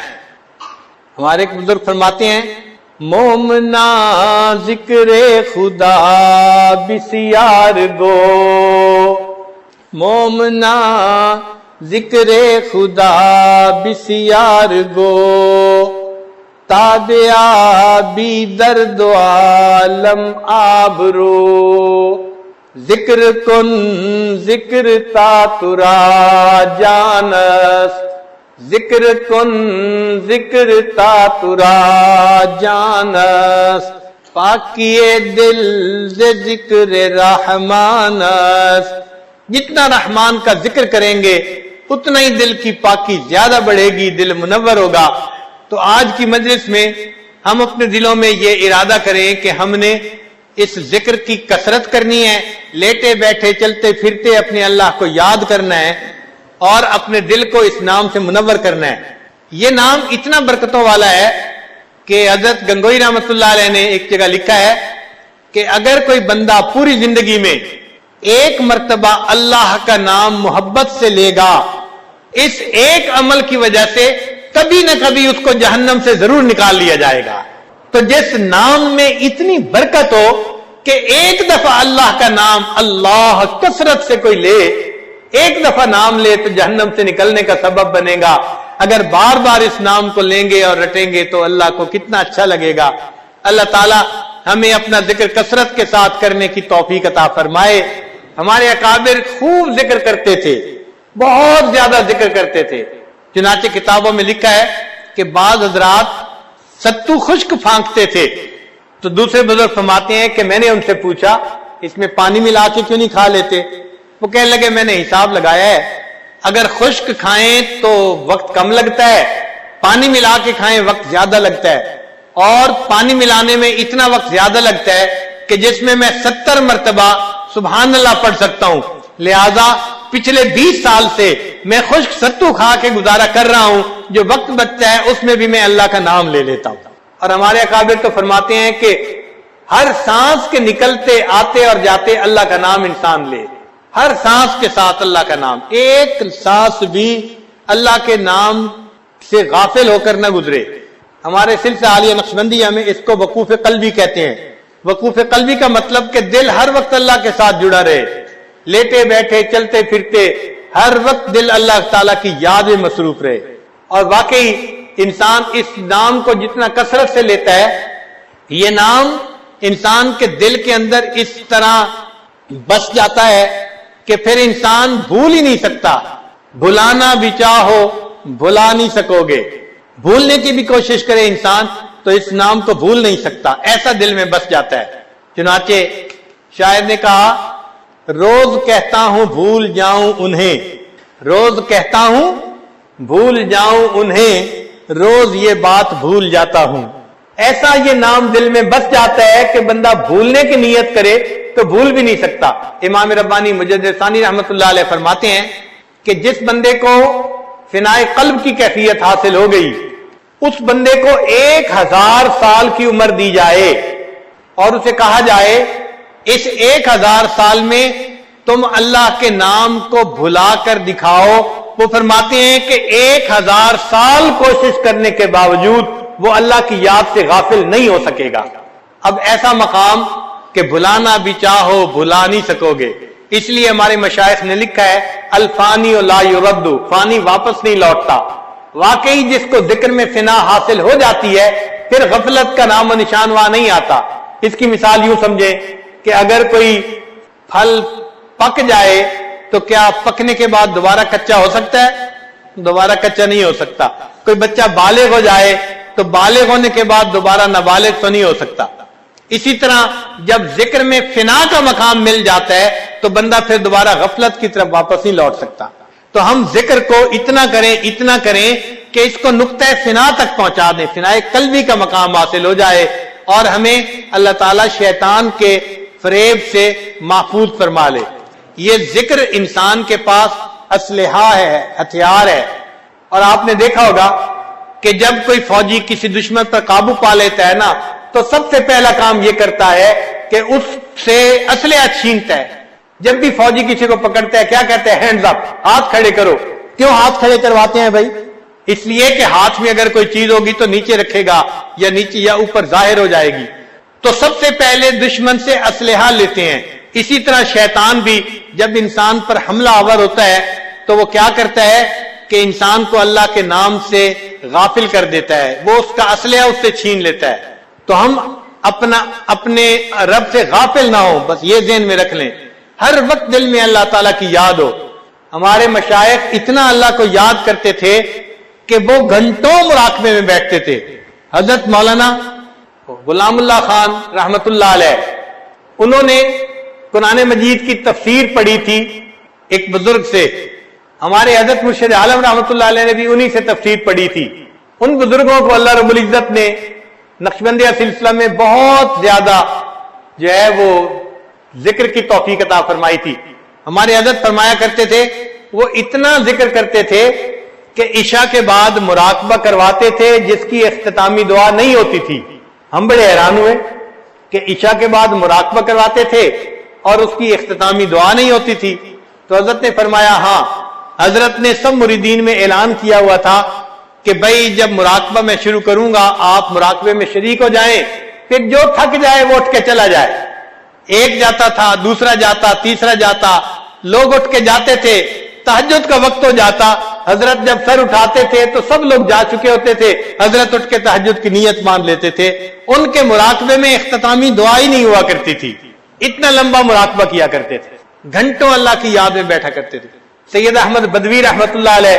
ہمارے ایک بزرگ فرماتے ہیں، مومنا ذکر خدا بسیار گو، مومنا ذکر خدا بسیار گو، تابعہ بی درد عالم آبرو، ذکر کن ذکر تا ترا جانس، ذکر کن ذکر تا ترا جانس، پاکیے دل ز ذکر رحمانس۔ جتنا رحمان کا ذکر کریں گے اتنا ہی دل کی پاکی زیادہ بڑھے گی، دل منور ہوگا۔ تو آج کی مجلس میں ہم اپنے دلوں میں یہ ارادہ کریں کہ ہم نے اس ذکر کی کثرت کرنی ہے، لیٹے بیٹھے چلتے پھرتے اپنے اللہ کو یاد کرنا ہے اور اپنے دل کو اس نام سے منور کرنا ہے۔ یہ نام اتنا برکتوں والا ہے کہ حضرت گنگوئی رحمت اللہ علیہ نے ایک جگہ لکھا ہے کہ اگر کوئی بندہ پوری زندگی میں ایک مرتبہ اللہ کا نام محبت سے لے گا، اس ایک عمل کی وجہ سے کبھی نہ کبھی اس کو جہنم سے ضرور نکال لیا جائے گا۔ تو جس نام میں اتنی برکت ہو کہ ایک دفعہ اللہ کا نام اللہ کثرت سے کوئی لے، ایک دفعہ نام لے تو جہنم سے نکلنے کا سبب بنے گا۔ اگر بار بار اس نام کو لیں گے اور رٹیں گے تو اللہ کو کتنا اچھا لگے گا۔ اللہ تعالی ہمیں اپنا ذکر کثرت کے ساتھ کرنے کی توفیق عطا فرمائے۔ ہمارے اکابر خوب ذکر کرتے تھے، بہت زیادہ ذکر کرتے تھے۔ چنانچہ کتابوں میں لکھا ہے کہ بعض حضرات ستو خشک پھانکتے تھے، تو دوسرے بزرگ فرماتے ہیں کہ میں نے ان سے پوچھا اس میں پانی ملا کے کیوں نہیں کھا لیتے؟ وہ کہنے لگے میں نے حساب لگایا ہے، اگر خشک کھائیں تو وقت کم لگتا ہے، پانی ملا کے کھائیں وقت زیادہ لگتا ہے، اور پانی ملانے میں اتنا وقت زیادہ لگتا ہے کہ جس میں 70 مرتبہ سبحان اللہ پڑھ سکتا ہوں، لہذا پچھلے 20 سال سے میں خشک ستو کھا کے گزارا کر رہا ہوں، جو وقت بچتا ہے اس میں بھی میں اللہ کا نام لے لیتا ہوں۔ اور ہمارے اکابر تو فرماتے ہیں کہ ہر سانس کے نکلتے آتے اور جاتے اللہ کا نام انسان لے، ہر سانس کے ساتھ اللہ کا نام، ایک سانس بھی اللہ کے نام سے غافل ہو کر نہ گزرے۔ ہمارے سلسلہ عالیہ نقشبندیہ میں اس کو وقوف قلبی کہتے ہیں۔ وقوف قلبی کا مطلب کہ دل ہر وقت اللہ کے ساتھ جڑا رہے، لیٹے بیٹھے چلتے پھرتے ہر وقت دل اللہ تعالیٰ کی یاد میں مصروف رہے۔ اور واقعی انسان اس نام کو جتنا کثرت سے لیتا ہے، یہ نام انسان کے دل کے اندر اس طرح بس جاتا ہے کہ پھر انسان بھول ہی نہیں سکتا۔ بھلانا بھی چاہو بھلا نہیں سکو گے، بھولنے کی بھی کوشش کرے انسان تو اس نام کو بھول نہیں سکتا، ایسا دل میں بس جاتا ہے۔ چنانچہ شاعر نے کہا روز کہتا ہوں بھول جاؤں انہیں، روز کہتا ہوں بھول جاؤں انہیں، روز یہ بات بھول جاتا ہوں۔ ایسا یہ نام دل میں بس جاتا ہے کہ بندہ بھولنے کی نیت کرے تو بھول بھی نہیں سکتا۔ امام ربانی مجدد ثانی رحمۃ اللہ علیہ فرماتے ہیں کہ جس بندے کو فنائے قلب کی کیفیت حاصل ہو گئی، اس بندے کو 1000 سال کی عمر دی جائے اور اسے کہا جائے اس 1000 سال میں تم اللہ کے نام کو بھلا کر دکھاؤ، وہ فرماتے ہیں کہ 1000 سال کوشش کرنے کے باوجود وہ اللہ کی یاد سے غافل نہیں ہو سکے گا۔ اب ایسا مقام کہ بھلانا بھی چاہو بھلا نہیں سکو گے، اس لیے ہمارے مشائخ نے لکھا ہے الفانی لا یرد، فانی واپس نہیں لوٹتا۔ واقعی جس کو ذکر میں فنا حاصل ہو جاتی ہے پھر غفلت کا نام و نشان وہاں نہیں آتا۔ اس کی مثال یوں سمجھیں کہ اگر کوئی پھل پک جائے تو کیا پکنے کے بعد دوبارہ کچا ہو سکتا ہے؟ دوبارہ کچا نہیں ہو سکتا۔ کوئی بچہ بالغ ہو جائے تو بالغ ہونے کے بعد دوبارہ نابالغ تو نہیں ہو سکتا۔ اسی طرح جب ذکر میں فنا کا مقام مل جاتا ہے تو بندہ پھر دوبارہ غفلت کی طرف واپس نہیں لوٹ سکتا۔ تو ہم ذکر کو اتنا کریں کہ اس کو نقطہ فنا تک پہنچا دیں، فنائے قلبی کا مقام حاصل ہو جائے اور ہمیں اللہ تعالیٰ شیطان کے فریب سے محفوظ فرما لے۔ یہ ذکر انسان کے پاس اسلحہ ہے، ہتھیار ہے۔ اور آپ نے دیکھا ہوگا کہ جب کوئی فوجی کسی دشمن پر قابو پا لیتا ہے نا تو سب سے پہلا کام یہ کرتا ہے کہ اس سے اسلحہ چھینتا ہے۔ جب بھی فوجی کسی کو پکڑتا ہے کیا کہتے ہیں؟ ہینڈز اپ، ہاتھ کھڑے کرو۔ کیوں ہاتھ کھڑے کرواتے ہیں بھائی؟ اس لیے کہ ہاتھ میں اگر کوئی چیز ہوگی تو نیچے رکھے گا یا نیچے یا اوپر ظاہر ہو جائے گی۔ تو سب سے پہلے دشمن سے اسلحہ لیتے ہیں۔ اسی طرح شیطان بھی جب انسان پر حملہ آور ہوتا ہے تو وہ کیا کرتا ہے کہ انسان کو اللہ کے نام سے غافل کر دیتا ہے، وہ اس کا اسلحہ اس سے چھین لیتا ہے۔ تو ہم اپنے رب سے غافل نہ ہو، بس یہ ذہن میں رکھ لیں، ہر وقت دل میں اللہ تعالیٰ کی یاد ہو۔ ہمارے مشائخ اتنا اللہ کو یاد کرتے تھے کہ وہ گھنٹوں مراقبے میں بیٹھتے تھے۔ حضرت مولانا غلام اللہ خان رحمت اللہ علیہ، انہوں نے قرآن مجید کی تفسیر پڑھی تھی ایک بزرگ سے۔ ہمارے حضرت مرشد عالم رحمت اللہ علیہ نے بھی انہی سے تفسیر پڑھی تھی۔ ان بزرگوں کو اللہ رب العزت نے نقشبندیہ سلسلہ میں بہت زیادہ جو ہے وہ ذکر کی توفیق عطا فرمائی تھی۔ ہمارے حضرت فرمایا کرتے تھے، وہ اتنا ذکر کرتے تھے کہ عشاء کے بعد مراقبہ کرواتے تھے جس کی اختتامی دعا نہیں ہوتی تھی۔ ہم بڑے حیران ہوئے کہ عشاء کے بعد مراقبہ کرواتے تھے اور اس کی اختتامی دعا نہیں ہوتی تھی۔ تو حضرت نے فرمایا ہاں، حضرت نے سب مریدین میں اعلان کیا ہوا تھا کہ بھائی جب مراقبہ میں شروع کروں گا آپ مراقبے میں شریک ہو جائیں، پھر جو تھک جائے وہ اٹھ کے چلا جائے۔ ایک جاتا تھا، دوسرا جاتا، تیسرا جاتا، لوگ اٹھ کے جاتے تھے، تہجد کا وقت ہو جاتا، حضرت جب سر اٹھاتے تھے تو سب لوگ جا چکے ہوتے تھے، حضرت اٹھ کے تہجد کی نیت مان لیتے تھے۔ ان کے مراقبے میں اختتامی دعا ہی نہیں ہوا کرتی تھی، اتنا لمبا مراقبہ کیا کرتے تھے۔ گھنٹوں اللہ کی یاد میں بیٹھا کرتے تھے. سید احمد بدوی رحمت اللہ علیہ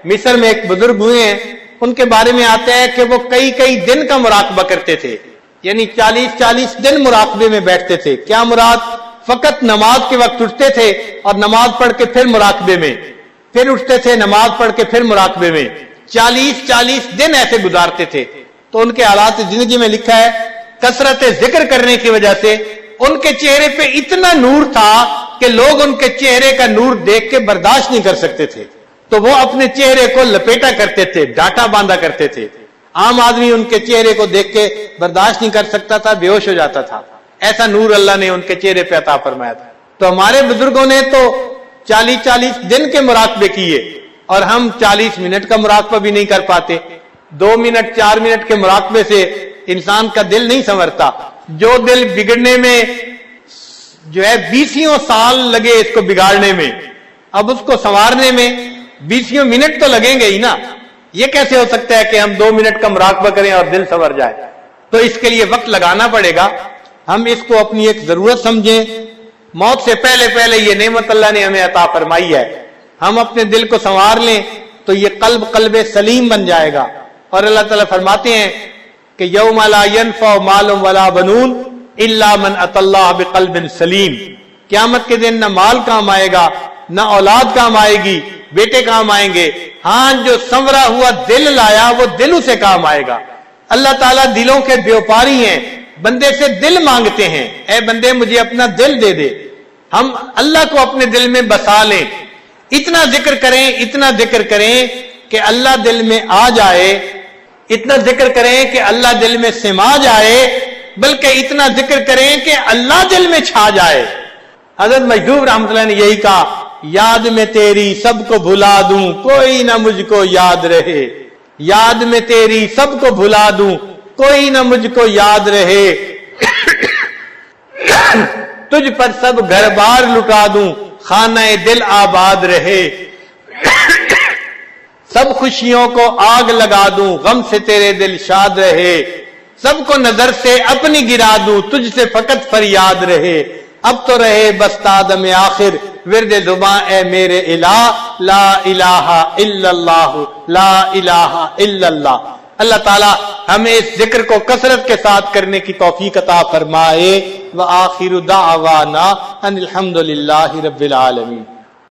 مصر میں ایک بزرگ ہوئے ہیں, ان کے بارے میں آتا ہے کہ وہ کئی دن کا مراقبہ کرتے تھے, یعنی 40 دن مراقبے میں بیٹھتے تھے. کیا مراد؟ فقط نماز کے وقت اٹھتے تھے اور نماز پڑھ کے پھر مراقبے میں, پھر اٹھتے تھے نماز پڑھ کے پھر مراقبے میں, 40 دن ایسے گزارتے تھے. تو ان کے حالات زندگی میں لکھا ہے کثرت ذکر کرنے کی وجہ سے ان کے چہرے پہ اتنا نور تھا کہ لوگ ان کے چہرے کا نور دیکھ کے برداشت نہیں کر سکتے تھے, تو وہ اپنے چہرے کو لپیٹا کرتے تھے, ڈاٹا باندھا کرتے تھے. عام آدمی ان کے چہرے کو دیکھ کے برداشت نہیں کر سکتا تھا, بے ہوش ہو جاتا تھا. ایسا نور اللہ نے ان کے چہرے پہ عطا فرمایا تھا. تو ہمارے بزرگوں نے تو 40 دن کے مراقبے کیے, اور ہم 40 منٹ کا مراقبہ بھی نہیں کر پاتے. 2 منٹ 4 منٹ کے مراقبے سے انسان کا دل نہیں سنورتا. جو دل بگڑنے میں جو ہے 20 سال لگے اس کو بگاڑنے میں, اب اس کو سنوارنے میں 20 منٹ تو لگیں گے ہی نا. یہ کیسے ہو سکتا ہے کہ ہم 2 منٹ کا مراقبہ کریں اور دل سنور جائے؟ تو اس کے لیے وقت لگانا پڑے گا. ہم اس کو اپنی ایک ضرورت سمجھیں. موت سے پہلے یہ نعمت اللہ نے ہمیں عطا فرمائی ہے. ہم اپنے دل کو سنوار لیں تو یہ قلب سلیم بن جائے گا. اور اللہ تعالیٰ فرماتے ہیں کہ یوم لا ینفع مال ولا بنون الا من اتى اللہ بقلب سلیم. قیامت کے دن نہ مال کام آئے گا, نہ اولاد کام آئے گی, بیٹے کام آئیں گے. ہاں جو سنورا ہوا دل لایا وہ دلوں سے کام آئے گا. اللہ تعالیٰ دلوں کے بیوپاری ہیں, بندے سے دل مانگتے ہیں, اے بندے مجھے اپنا دل دے دے. ہم اللہ کو اپنے دل میں بسا لیں, اتنا ذکر کریں کہ اللہ دل میں آ جائے, اتنا ذکر کریں کہ اللہ دل میں سما جائے, بلکہ اتنا ذکر کریں کہ اللہ دل میں چھا جائے. حضرت مجذوب رحمۃ اللہ نے یہی کہا, یاد میں تیری سب کو بھلا دوں کوئی نہ مجھ کو یاد رہے. یاد میں تیری سب کو بھلا دوں کوئی نہ مجھ کو یاد رہے. تجھ پر سب گھر بار لٹا دوں خانہ دل آباد رہے. سب خوشیوں کو آگ لگا دوں غم سے تیرے دل شاد رہے. سب کو نظر سے اپنی گرا دوں تجھ سے فقط فریاد رہے. اب تو رہے بس تادم آخر ورد زباں اے میرے الہ, لا الہ الا اللہ لا الہ الا اللہ. اللہ تعالیٰ ہمیں اس ذکر کو کثرت کے ساتھ کرنے کی توفیق عطا فرمائے. وآخر دعوانا ان الحمد للہ رب العالمین.